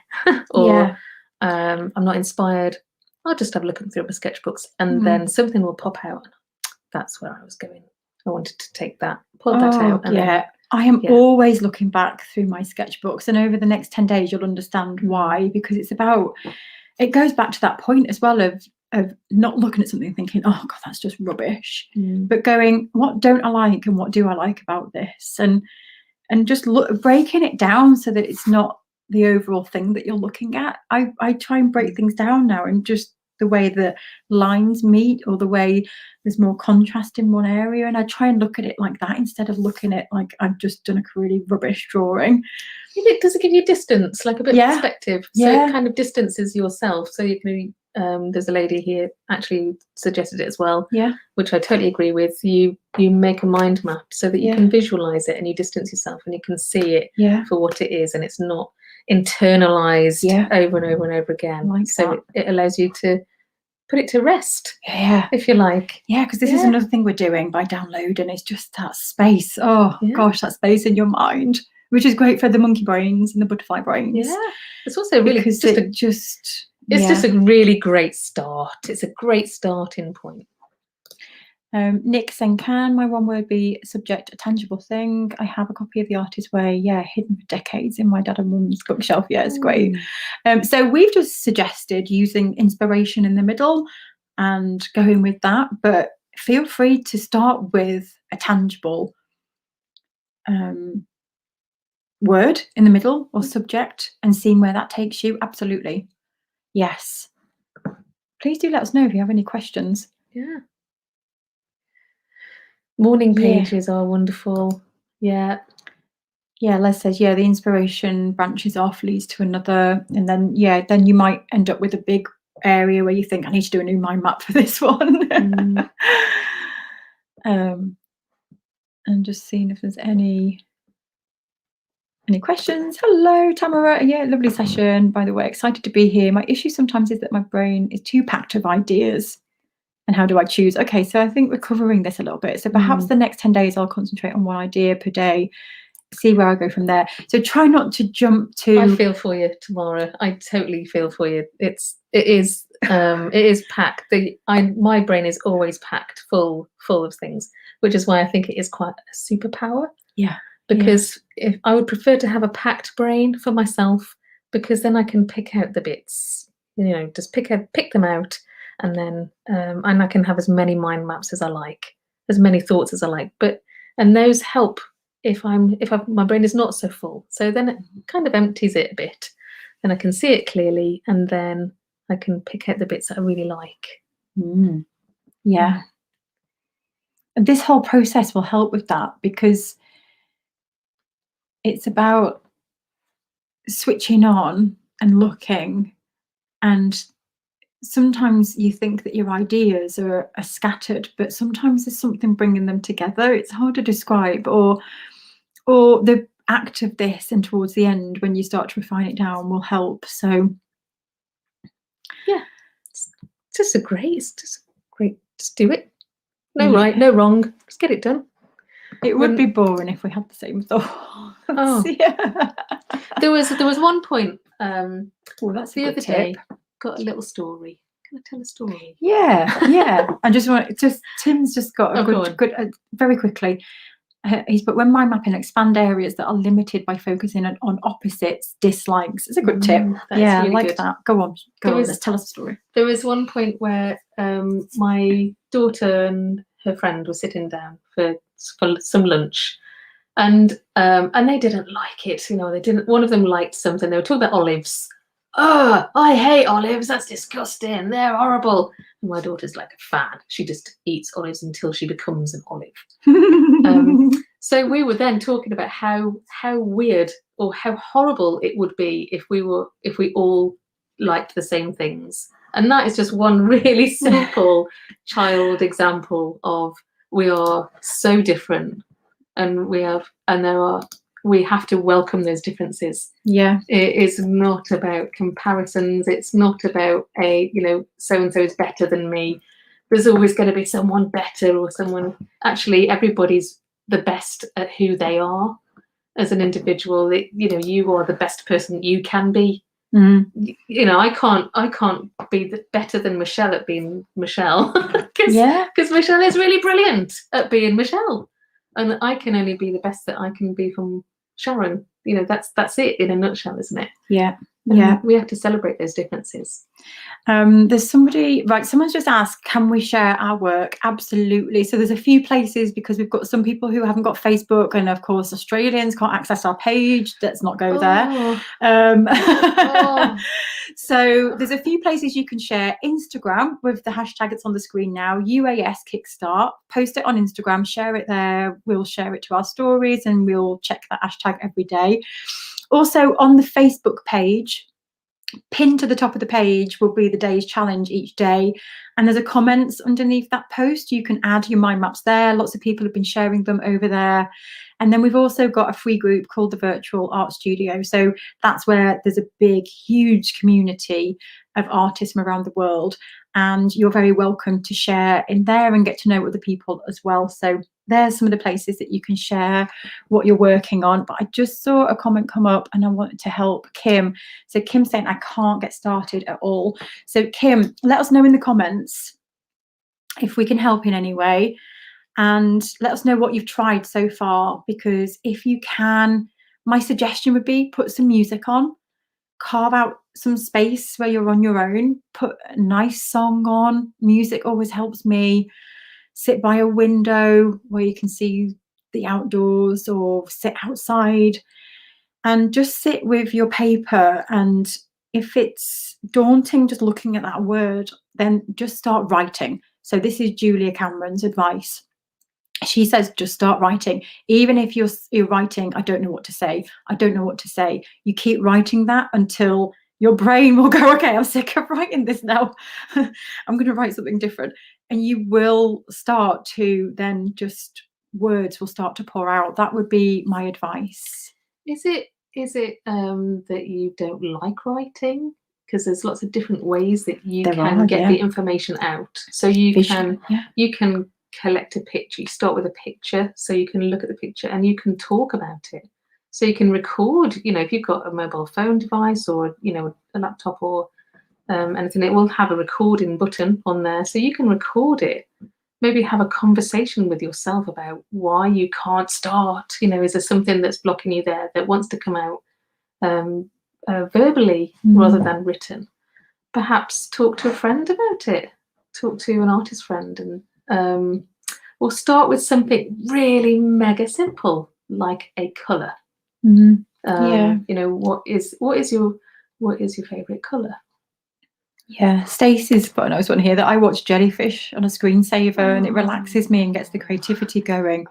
or I'm not inspired. I'll just have a look through my sketchbooks, and then something will pop out. That's where I was going. I wanted to take that, pull that out. And I am always looking back through my sketchbooks, and over the next 10 days you'll understand why, because it goes back to that point as well of not looking at something and thinking, oh God, that's just rubbish, but going, what don't I like and what do I like about this, and just breaking it down so that it's not the overall thing that you're looking at. I try and break things down now, and just the way the lines meet, or the way there's more contrast in one area, and I try and look at it like that instead of looking at like I've just done a really rubbish drawing. Does it give you distance, like a bit of perspective? So it kind of distances yourself. So you can there's a lady here actually suggested it as well, which I totally agree with. You make a mind map so that you can visualize it, and you distance yourself, and you can see it for what it is, and it's not internalized over and over and over again. It allows you to put it to rest, if you like. Because this is another thing we're doing by downloading, is just that space. Gosh, that space in your mind, which is great for the monkey brains and the butterfly brains. It's also really just a really great start. It's a great starting point. Nick saying, can my one word be subject a tangible thing? I have a copy of The Artist's Way, hidden for decades in my dad and mum's bookshelf. It's great. So we've just suggested using inspiration in the middle and going with that, but feel free to start with a tangible word in the middle or subject and seeing where that takes you. Absolutely. Yes. Please do let us know if you have any questions. Morning pages are wonderful. Les says, the inspiration branches off, leads to another, and then you might end up with a big area where you think, I need to do a new mind map for this one. And just seeing if there's any questions. Hello, Tamara. Lovely session, by the way. Excited to be here. My issue sometimes is that my brain is too packed of ideas. And how do I choose? Okay, so I think we're covering this a little bit. So perhaps the next 10 days I'll concentrate on one idea per day, see where I go from there. So try not to jump to... I feel for you, Tamara. I totally feel for you. It is packed. My brain is always packed full of things, which is why I think it is quite a superpower. Because if I would prefer to have a packed brain for myself, because then I can pick out the bits, just pick them out. And then and I can have as many mind maps as I like, as many thoughts as I like. And those help if my brain is not so full. So then it kind of empties it a bit, and I can see it clearly, and then I can pick out the bits that I really like. And this whole process will help with that, because it's about switching on and looking, and sometimes you think that your ideas are scattered, but sometimes there's something bringing them together. It's hard to describe, or the act of this, and towards the end when you start to refine it down will help. So just do it. No right, no wrong. Just get it done. It would be boring if we had the same thoughts. Oh, yeah. There was one point. That's the other day. Got a little story. Can I tell a story? Yeah. I Tim's just got a good. Very quickly. He's put, when mind mapping, expand areas that are limited by focusing on opposites, dislikes. It's a good tip. Yeah, really I like that. Go on. Let's tell us a story. There was one point where my daughter and her friend were sitting down for some lunch, and they didn't like it. They didn't. One of them liked something. They were talking about olives. Oh, I hate olives. That's disgusting. They're horrible. And my daughter's like a fan. She just eats olives until she becomes an olive. So we were then talking about how weird or how horrible it would be if we all liked the same things. And that is just one really simple child example of we are so different, and we have to welcome those differences. Yeah, it is not about comparisons. It's not about so and so is better than me. There's always going to be someone better or someone. Actually, everybody's the best at who they are as an individual. You are the best person you can be. I can't be better than Michelle at being Michelle because Michelle is really brilliant at being Michelle, and I can only be the best that I can be from Sharon. That's it in a nutshell, isn't it? Yeah. We have to celebrate those differences. There's someone's just asked, can we share our work? Absolutely. So there's a few places, because we've got some people who haven't got Facebook, and of course Australians can't access our page. Let's not go there. So there's a few places you can share. Instagram with the hashtag, it's on the screen now, UAS Kickstart. Post it on Instagram, share it there. We'll share it to our stories, and we'll check that hashtag every day. Also on the Facebook page, pinned to the top of the page will be the day's challenge each day, and there's a comments underneath that post. You can add your mind maps there. Lots of people have been sharing them over there. And then we've also got a free group called the Virtual Art Studio. So that's where there's a big, huge community of artists from around the world, and you're very welcome to share in there and get to know other people as well. So there's some of the places that you can share what you're working on. But I just saw a comment come up and I wanted to help Kim. So Kim's saying, I can't get started at all. So Kim, let us know in the comments if we can help in any way, and let us know what you've tried so far, because if you can, my suggestion would be put some music on, carve out some space where you're on your own, put a nice song on. Music always helps me. Sit by a window where you can see the outdoors, or sit outside and just sit with your paper. And if it's daunting just looking at that word, then just start writing. So this is Julia Cameron's advice. She says, just start writing. Even if you're writing, I don't know what to say. I don't know what to say. You keep writing that until your brain will go, okay, I'm sick of writing this now. I'm going to write something different. And you will start to then words will start to pour out. That would be my advice. Is it that you don't like writing? Because there's lots of different ways that you can get the information out. So you can collect a picture. You start with a picture, so you can look at the picture and you can talk about it. So you can record, if you've got a mobile phone device or, a laptop or anything, it will have a recording button on there. So you can record it, maybe have a conversation with yourself about why you can't start. Is there something that's blocking you there that wants to come out verbally rather than written? Perhaps talk to a friend about it. Talk to an artist friend, and we'll start with something really mega simple, like a colour. What is your favourite colour? Yeah, Stacey's put a nice one here that I watch jellyfish on a screensaver and it relaxes me and gets the creativity going.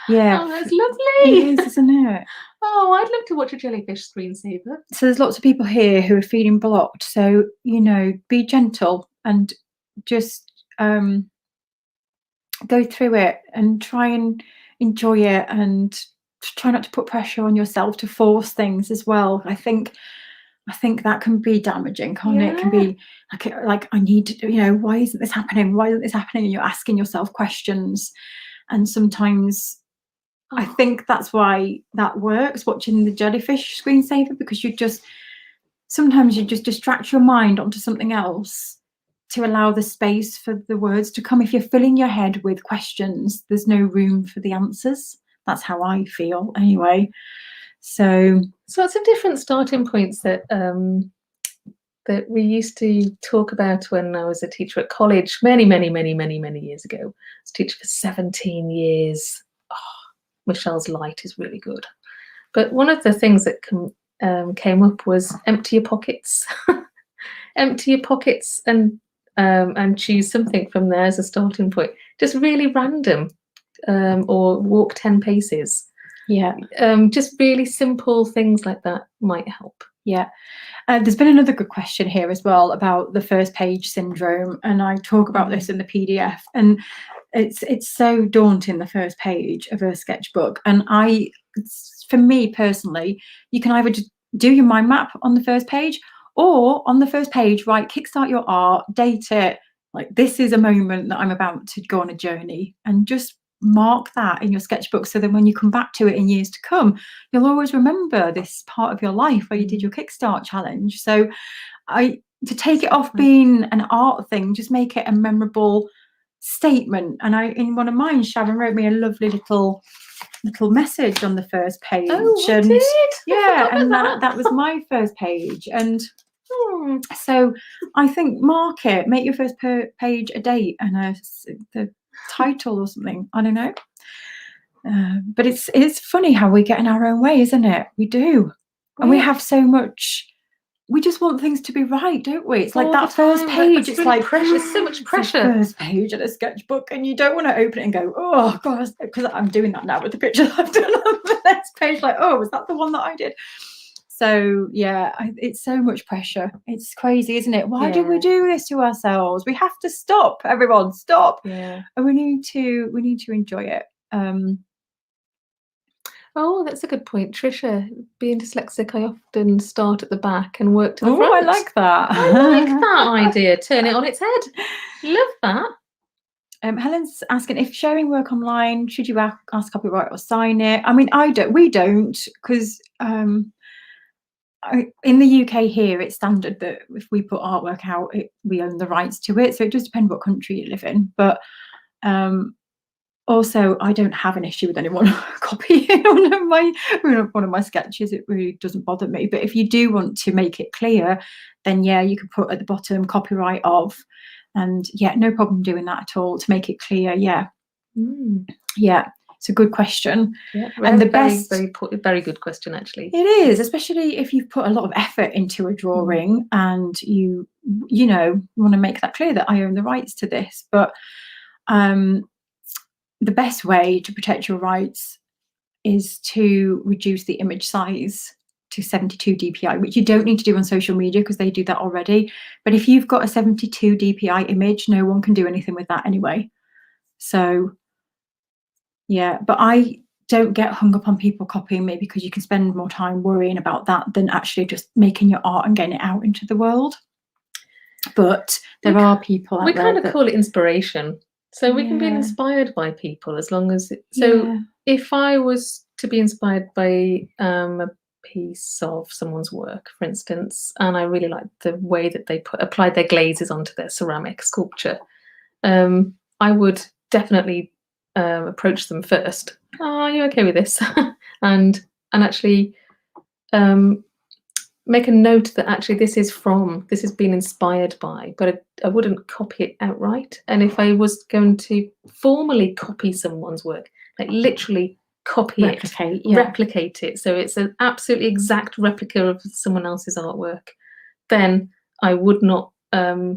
Yeah. Oh, that's lovely. It is, isn't it? Oh, I'd love to watch a jellyfish screensaver. So there's lots of people here who are feeling blocked. So, be gentle and just go through it and try and enjoy it, and try not to put pressure on yourself to force things as well. I think I think that can be damaging, can't it? It can be like I need to, why isn't this happening? Why isn't this happening? And you're asking yourself questions. And sometimes I think that's why that works, watching the jellyfish screensaver, because sometimes you just distract your mind onto something else to allow the space for the words to come. If you're filling your head with questions, there's no room for the answers. That's how I feel anyway. So lots of different starting points that that we used to talk about when I was a teacher at college many years ago. I was a teacher for 17 years. Michelle's light is really good. But one of the things that came up was empty your pockets. Empty your pockets and choose something from there as a starting point. Just really random, or walk 10 paces. Yeah. Just really simple things like that might help. Yeah. There's been another good question here as well about the first page syndrome, and I talk about this in the PDF, and it's so daunting, the first page of a sketchbook. And for me personally, you can either just do your mind map on the first page, or on the first page write kickstart your art, date it, like this is a moment that I'm about to go on a journey, and just mark that in your sketchbook, so that when you come back to it in years to come, you'll always remember this part of your life where you did your Kickstart challenge. So to take it off being an art thing, just make it a memorable statement. And in one of mine, Sharon wrote me a lovely little message on the first page. Did? Yeah, and that was my first page. And so I think mark it, make your first page a date and the title or something. I don't know. But it's funny how we get in our own way, isn't it? We do. And we have so much, we just want things to be right, don't we? It's like that first page, it's really like pressure, so much pressure. First page of a sketchbook, and you don't want to open it and go, oh gosh, because I'm doing that now with the picture I've done on the next page, like, oh, was that the one that I did? So yeah, it's so much pressure. It's crazy, isn't it? Why do we do this to ourselves? We have to stop. Everyone, stop. Yeah. And we need to enjoy it. Oh, that's a good point, Trisha. Being dyslexic, I often start at the back and work to the front. I like that. I like that idea. Turn it on its head. Love that. Helen's asking, if sharing work online, should you ask copyright or sign it? I mean, we don't, because in the UK here, it's standard that if we put artwork out, we own the rights to it. So it does depend what country you live in. But also, I don't have an issue with anyone copying one of my sketches. It really doesn't bother me. But if you do want to make it clear, then yeah, you can put at the bottom copyright of, and yeah, no problem doing that at all to make it clear. Yeah, yeah. It's a good question. Yeah, and very good question, actually. It is, especially if you've put a lot of effort into a drawing and you want to make that clear that I own the rights to this. But the best way to protect your rights is to reduce the image size to 72 dpi, which you don't need to do on social media because they do that already. But if you've got a 72 dpi image, no one can do anything with that anyway. So yeah, but I don't get hung up on people copying me, because you can spend more time worrying about that than actually just making your art and getting it out into the world. But there are people out there. We kind of call it inspiration. So we can be inspired by people, as long as if I was to be inspired by a piece of someone's work, for instance, and I really liked the way that they applied their glazes onto their ceramic sculpture, I would definitely approach them first. Oh, are you okay with this? and actually make a note that actually this has been inspired by, but I wouldn't copy it outright. And if I was going to formally copy someone's work, like literally replicate it, so it's an absolutely exact replica of someone else's artwork, then I would not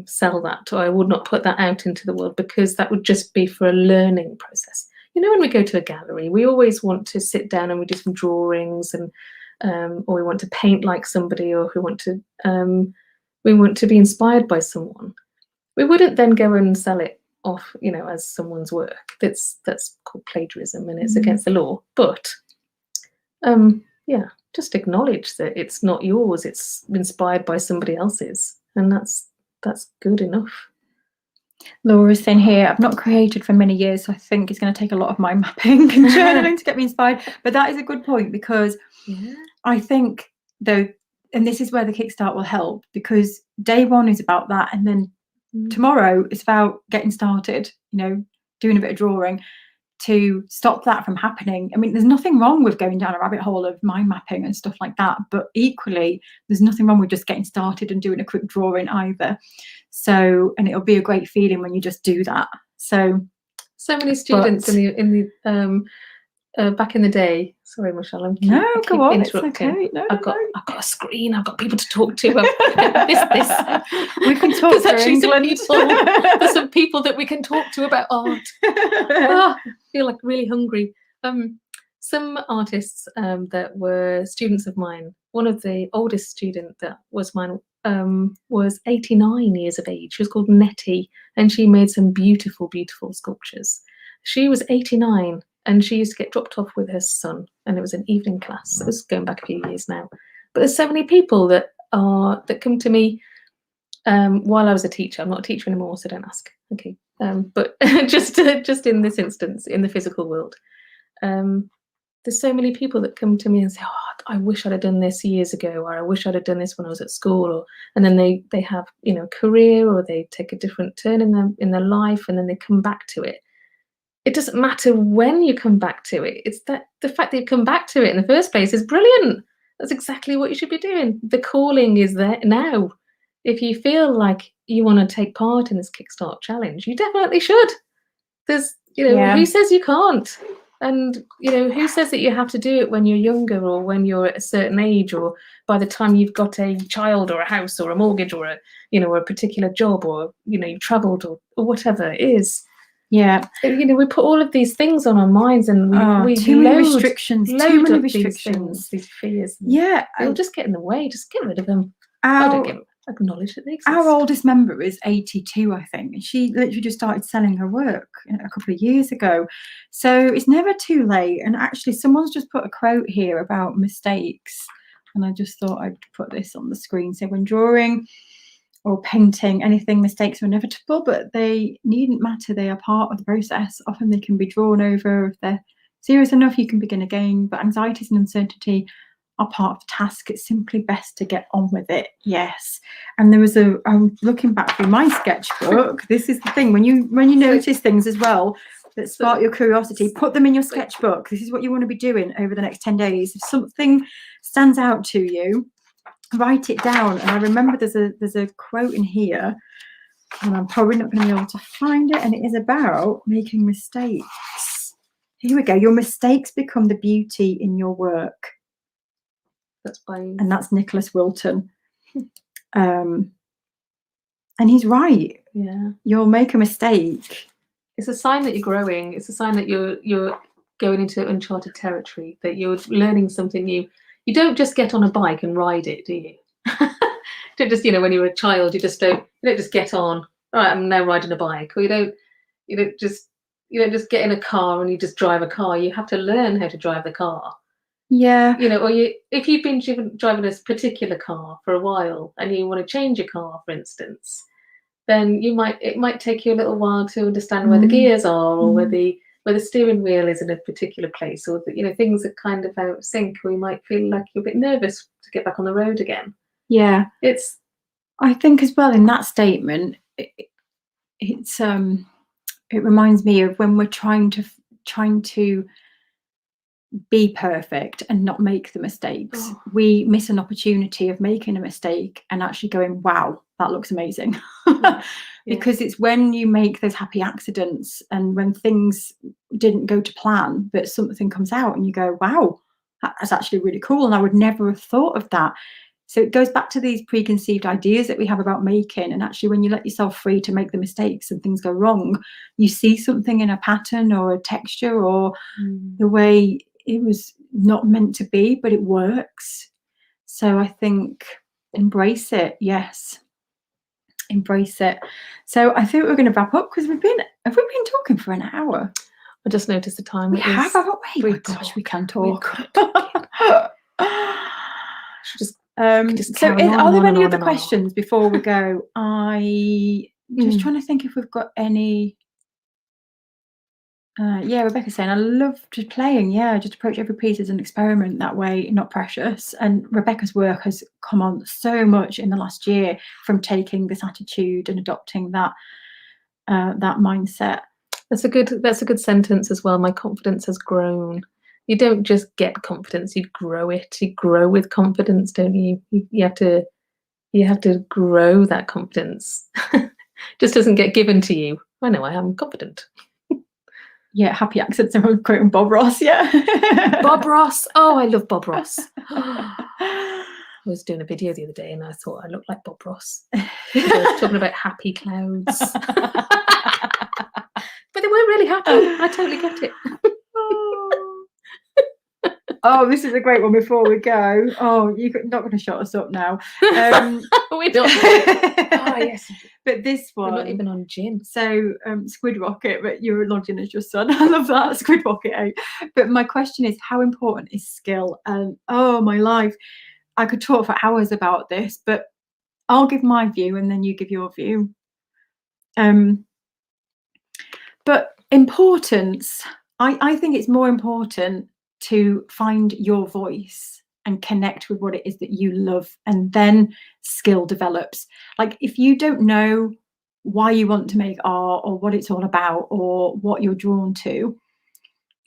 sell that, or I would not put that out into the world, because that would just be for a learning process. When we go to a gallery, we always want to sit down and we do some drawings, and or we want to paint like somebody, or we want to be inspired by someone. We wouldn't then go and sell it off, as someone's work. That's called plagiarism, and it's against the law. But yeah, just acknowledge that it's not yours, it's inspired by somebody else's, and that's good enough. Laura's saying here, I've not created for many years, so I think it's going to take a lot of mind mapping and journaling to get me inspired. But that is a good point, because I think, though, and this is where the Kickstart will help, because day one is about that, and then tomorrow is about getting started, doing a bit of drawing to stop that from happening. I mean, there's nothing wrong with going down a rabbit hole of mind mapping and stuff like that, but equally there's nothing wrong with just getting started and doing a quick drawing either. So, and it'll be a great feeling when you just do that. So many students in the back in the day. Sorry, Michelle, I keep on. Interrupting. It's okay. I've got a screen. I've got people to talk to. This. We can talk. There's actually there's some people that we can talk to about art. I feel like really hungry. Some artists that were students of mine. One of the oldest student that was mine was 89 years of age. She was called Nettie, and she made some beautiful, beautiful sculptures. She was 89. And she used to get dropped off with her son, and it was an evening class. It was going back a few years now. But there's so many people that come to me while I was a teacher. I'm not a teacher anymore, so don't ask. Okay, but just in this instance, in the physical world, there's so many people that come to me and say, "Oh, I wish I'd have done this years ago," or "I wish I'd have done this when I was at school," and then they have career, or they take a different turn in their life, and then they come back to it. It doesn't matter when you come back to it. It's that the fact that you come back to it in the first place is brilliant. That's exactly what you should be doing. The calling is there now. If you feel like you want to take part in this Kickstart challenge, you definitely should. There's, who says you can't? And, who says that you have to do it when you're younger, or when you're at a certain age, or by the time you've got a child or a house or a mortgage or a particular job, or, you've traveled or whatever it is. Yeah, we put all of these things on our minds, and we too many restrictions, these fears. They'll just get in the way. Just get rid of them. I don't acknowledge that they exist. Our oldest member is 82, I think, and she literally just started selling her work a couple of years ago. So it's never too late. And actually, someone's just put a quote here about mistakes, and I just thought I'd put this on the screen. So when drawing or painting anything, mistakes are inevitable, but they needn't matter. They are part of the process. Often they can be drawn over. If they're serious enough, you can begin again, but anxieties and uncertainty are part of the task. It's simply best to get on with it. Yes. And there was I'm looking back through my sketchbook. This is the thing, when you notice things as well that spark your curiosity, put them in your sketchbook. This is what you want to be doing over the next 10 days. If something stands out to you, write it down. And I remember there's a quote in here, and I'm probably not going to be able to find it, and it is about making mistakes. Here we go. Your mistakes become the beauty in your work. That's Nicholas Wilton. And he's right. Yeah. You'll make a mistake. It's a sign that you're growing. It's a sign that you're going into uncharted territory, that you're learning something new. You don't just get on a bike and ride it, do you? Don't just, when you're a child, you don't just get on. All right, I'm now riding a bike. Or you don't just get in a car and you just drive a car. You have to learn how to drive the car. Yeah. Or if you've been driving a particular car for a while and you want to change your car, for instance, then it might take you a little while to understand where the gears are, or where the steering wheel is in a particular place, or things are kind of out of sync, or you might feel like you're a bit nervous to get back on the road again. Yeah, I think as well in that statement, it reminds me of when we're trying to be perfect and not make the mistakes. We miss an opportunity of making a mistake and actually going, wow, that looks amazing. Because it's when you make those happy accidents and when things didn't go to plan, but something comes out and you go, wow, that's actually really cool, and I would never have thought of that. So it goes back to these preconceived ideas that we have about making, and actually when you let yourself free to make the mistakes and things go wrong, you see something in a pattern or a texture or the way it was not meant to be, but it works. So I think embrace it. Yes, embrace it. So I think we're going to wrap up, because have we been talking for an hour? I just noticed the time. We have, haven't we? Oh my gosh, we can talk. So are there any other questions before we go? I just trying to think if we've got any. Yeah, Rebecca's saying, I love just playing. Yeah, just approach every piece as an experiment that way, not precious. And Rebecca's work has come on so much in the last year from taking this attitude and adopting that mindset. That's a good sentence as well. My confidence has grown. You don't just get confidence, you grow it. You grow with confidence, don't you? You have to grow that confidence. Just doesn't get given to you. I know I am confident. Yeah, happy accents. I'm quoting Bob Ross. Yeah. Bob Ross. Oh, I love Bob Ross. I was doing a video the other day and I thought I looked like Bob Ross. I was talking about happy clouds. But they weren't really happy. I totally get it. Oh, this is a great one before we go. Oh, you're not going to shut us up now. We don't. Oh, yes. But this one. We're not even on gin. So, Squid Rocket, but you're logged in as your son. I love that. Squid Rocket. Eh? But my question is, how important is skill? And oh, my life. I could talk for hours about this, but I'll give my view and then you give your view. But importance, I think it's more important to find your voice and connect with what it is that you love, and then skill develops. Like if you don't know why you want to make art or what it's all about or what you're drawn to,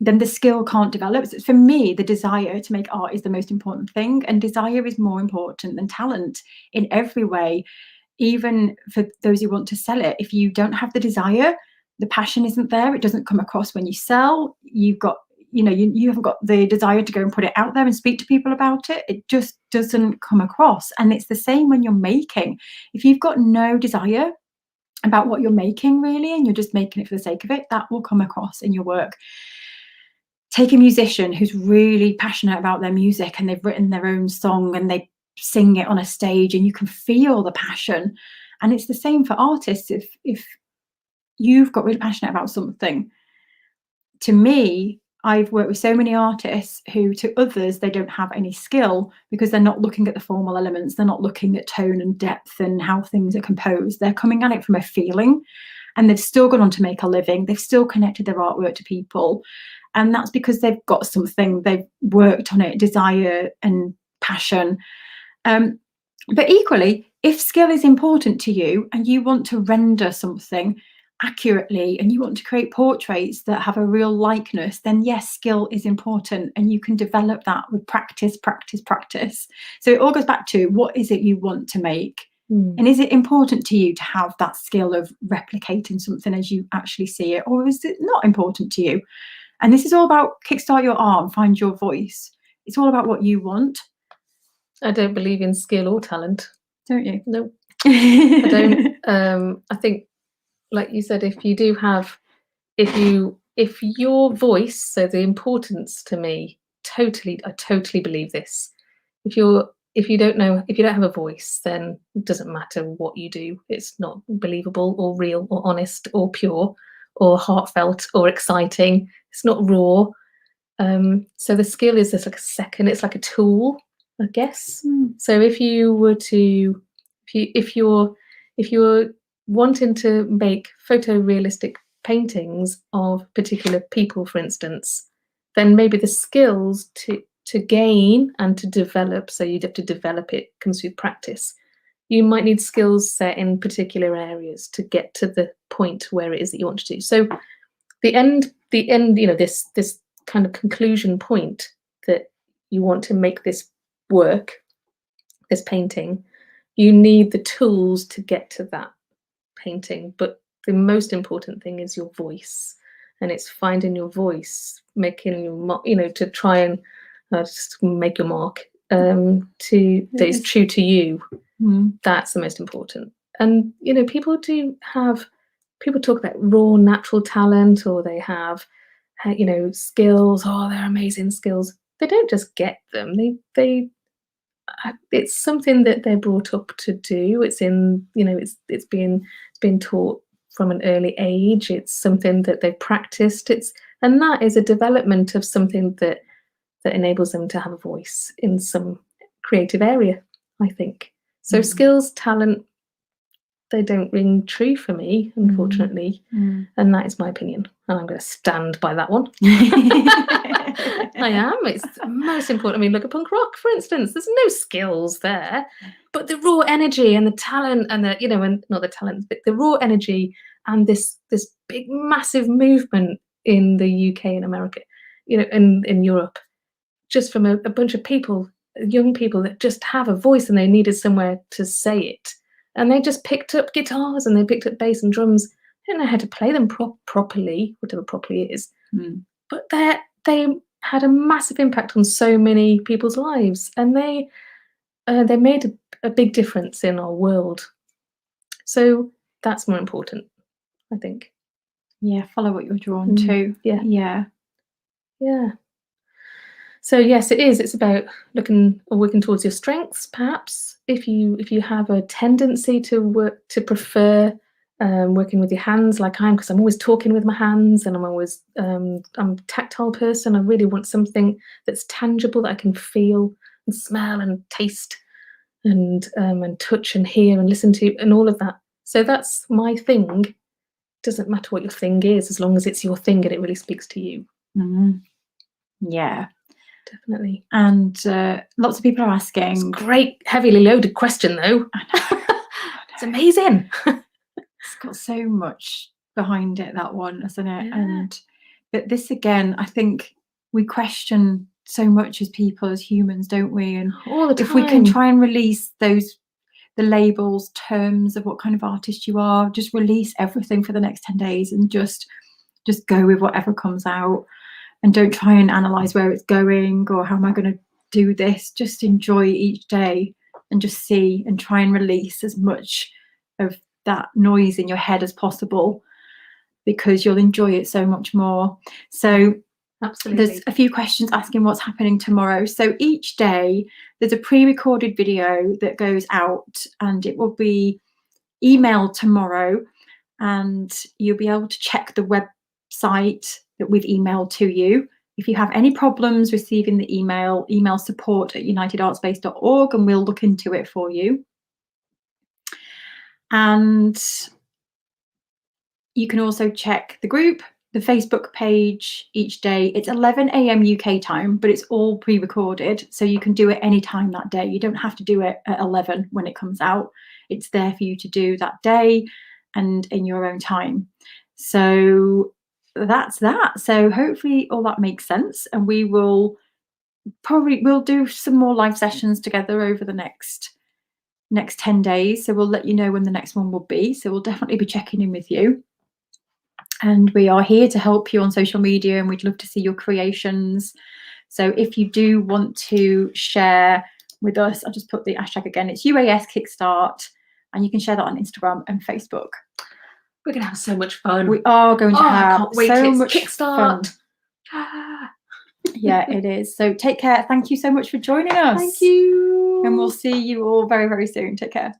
then the skill can't develop. So for me, the desire to make art is the most important thing, and desire is more important than talent in every way, even for those who want to sell it. If you don't have the desire, the passion isn't there, it doesn't come across when you sell. You've got, you haven't got the desire to go and put it out there and speak to people about it. It just doesn't come across. And it's the same when you're making. If you've got no desire about what you're making really, and you're just making it for the sake of it, that will come across in your work. Take a musician who's really passionate about their music and they've written their own song and they sing it on a stage and you can feel the passion. And it's the same for artists. If you've got really passionate about something, to me, I've worked with so many artists who, to others, they don't have any skill because they're not looking at the formal elements. They're not looking at tone and depth and how things are composed. They're coming at it from a feeling, and they've still gone on to make a living. They've still connected their artwork to people. And that's because they've got something, they've worked on it, desire and passion. But equally, if skill is important to you and you want to render something accurately and you want to create portraits that have a real likeness, then yes, skill is important, and you can develop that with practice. So it all goes back to, what is it you want to make? And is it important to you to have that skill of replicating something as you actually see it, or is it not important to you? And this is all about kickstart your art and find your voice. It's all about what you want. I don't believe in skill or talent. Don't you? No, I don't. I think, like you said, if your voice, so the importance to me, I totally believe this. If you don't have a voice, then it doesn't matter what you do. It's not believable or real or honest or pure or heartfelt or exciting. It's not raw. So the skill is just like a second. It's like a tool, I guess. So if you're wanting to make photorealistic paintings of particular people, for instance, then maybe the skills to gain and to develop, so you'd have to develop it, comes through practice. You might need skills set in particular areas to get to the point where it is that you want to do. So the end, this kind of conclusion point that you want to make this work, this painting, you need the tools to get to that painting. But the most important thing is your voice, and it's finding your voice, making your to try and just make your mark that is true to you. That's the most important. And people talk about raw natural talent, or they have skills. Oh, they're amazing skills. They don't just get them. It's something that they're brought up to do. It's in it's been taught from an early age. It's something that they've practiced. And that is a development of something that enables them to have a voice in some creative area. I think. So skills, talent, they don't ring true for me, unfortunately. And that is my opinion. And I'm going to stand by that one. I am. It's most important. I mean, look at punk rock, for instance. There's no skills there. But the raw energy and the talent and the, and not the talent, but the raw energy and this big, massive movement in the UK and America, in Europe, just from a bunch of people, young people that just have a voice and they needed somewhere to say it. And they just picked up guitars and they picked up bass and drums. I don't know how to play them properly, whatever properly is. But they had a massive impact on so many people's lives. And they made a big difference in our world. So that's more important, I think. Yeah, follow what you're drawn to. Yeah. So yes, it is. It's about looking or working towards your strengths, perhaps. If you have a tendency to prefer working with your hands, like I am, because I'm always talking with my hands, and I'm a tactile person. I really want something that's tangible that I can feel and smell and taste and touch and hear and listen to and all of that. So that's my thing. Doesn't matter what your thing is, as long as it's your thing and it really speaks to you. Yeah. Definitely. And lots of people are asking. It's a great, heavily loaded question, though. It's amazing. It's got so much behind it, that one, hasn't it? Yeah. But this, again, I think we question so much as people, as humans, don't we? And all the time. If we can try and release the labels, terms of what kind of artist you are, just release everything for the next 10 days and just go with whatever comes out. And don't try and analyze where it's going or how am I going to do this. Just enjoy each day and just see and try and release as much of that noise in your head as possible, because you'll enjoy it so much more. So absolutely, there's a few questions asking what's happening tomorrow. So each day there's a pre-recorded video that goes out and it will be emailed tomorrow, and you'll be able to check the website that we've emailed to you. If you have any problems receiving the email support@unitedartspace.org and we'll look into it for you. And you can also check the group, the Facebook page each day. It's 11 a.m. UK time, but it's all pre-recorded, so you can do it anytime that day. You don't have to do it at 11 when it comes out. It's there for you to do that day and in your own time. So that's that. So hopefully all that makes sense, and we'll do some more live sessions together over the next 10 days. So we'll let you know when the next one will be. So we'll definitely be checking in with you, and we are here to help you on social media, and we'd love to see your creations. So if you do want to share with us, I'll just put the hashtag again. It's UAS Kickstart, and you can share that on Instagram and Facebook. We're going to have so much fun. We are going to have so much Kickstart. fun. Yeah, it is. So take care. Thank you so much for joining us. Thank you. And we'll see you all very, very soon. Take care.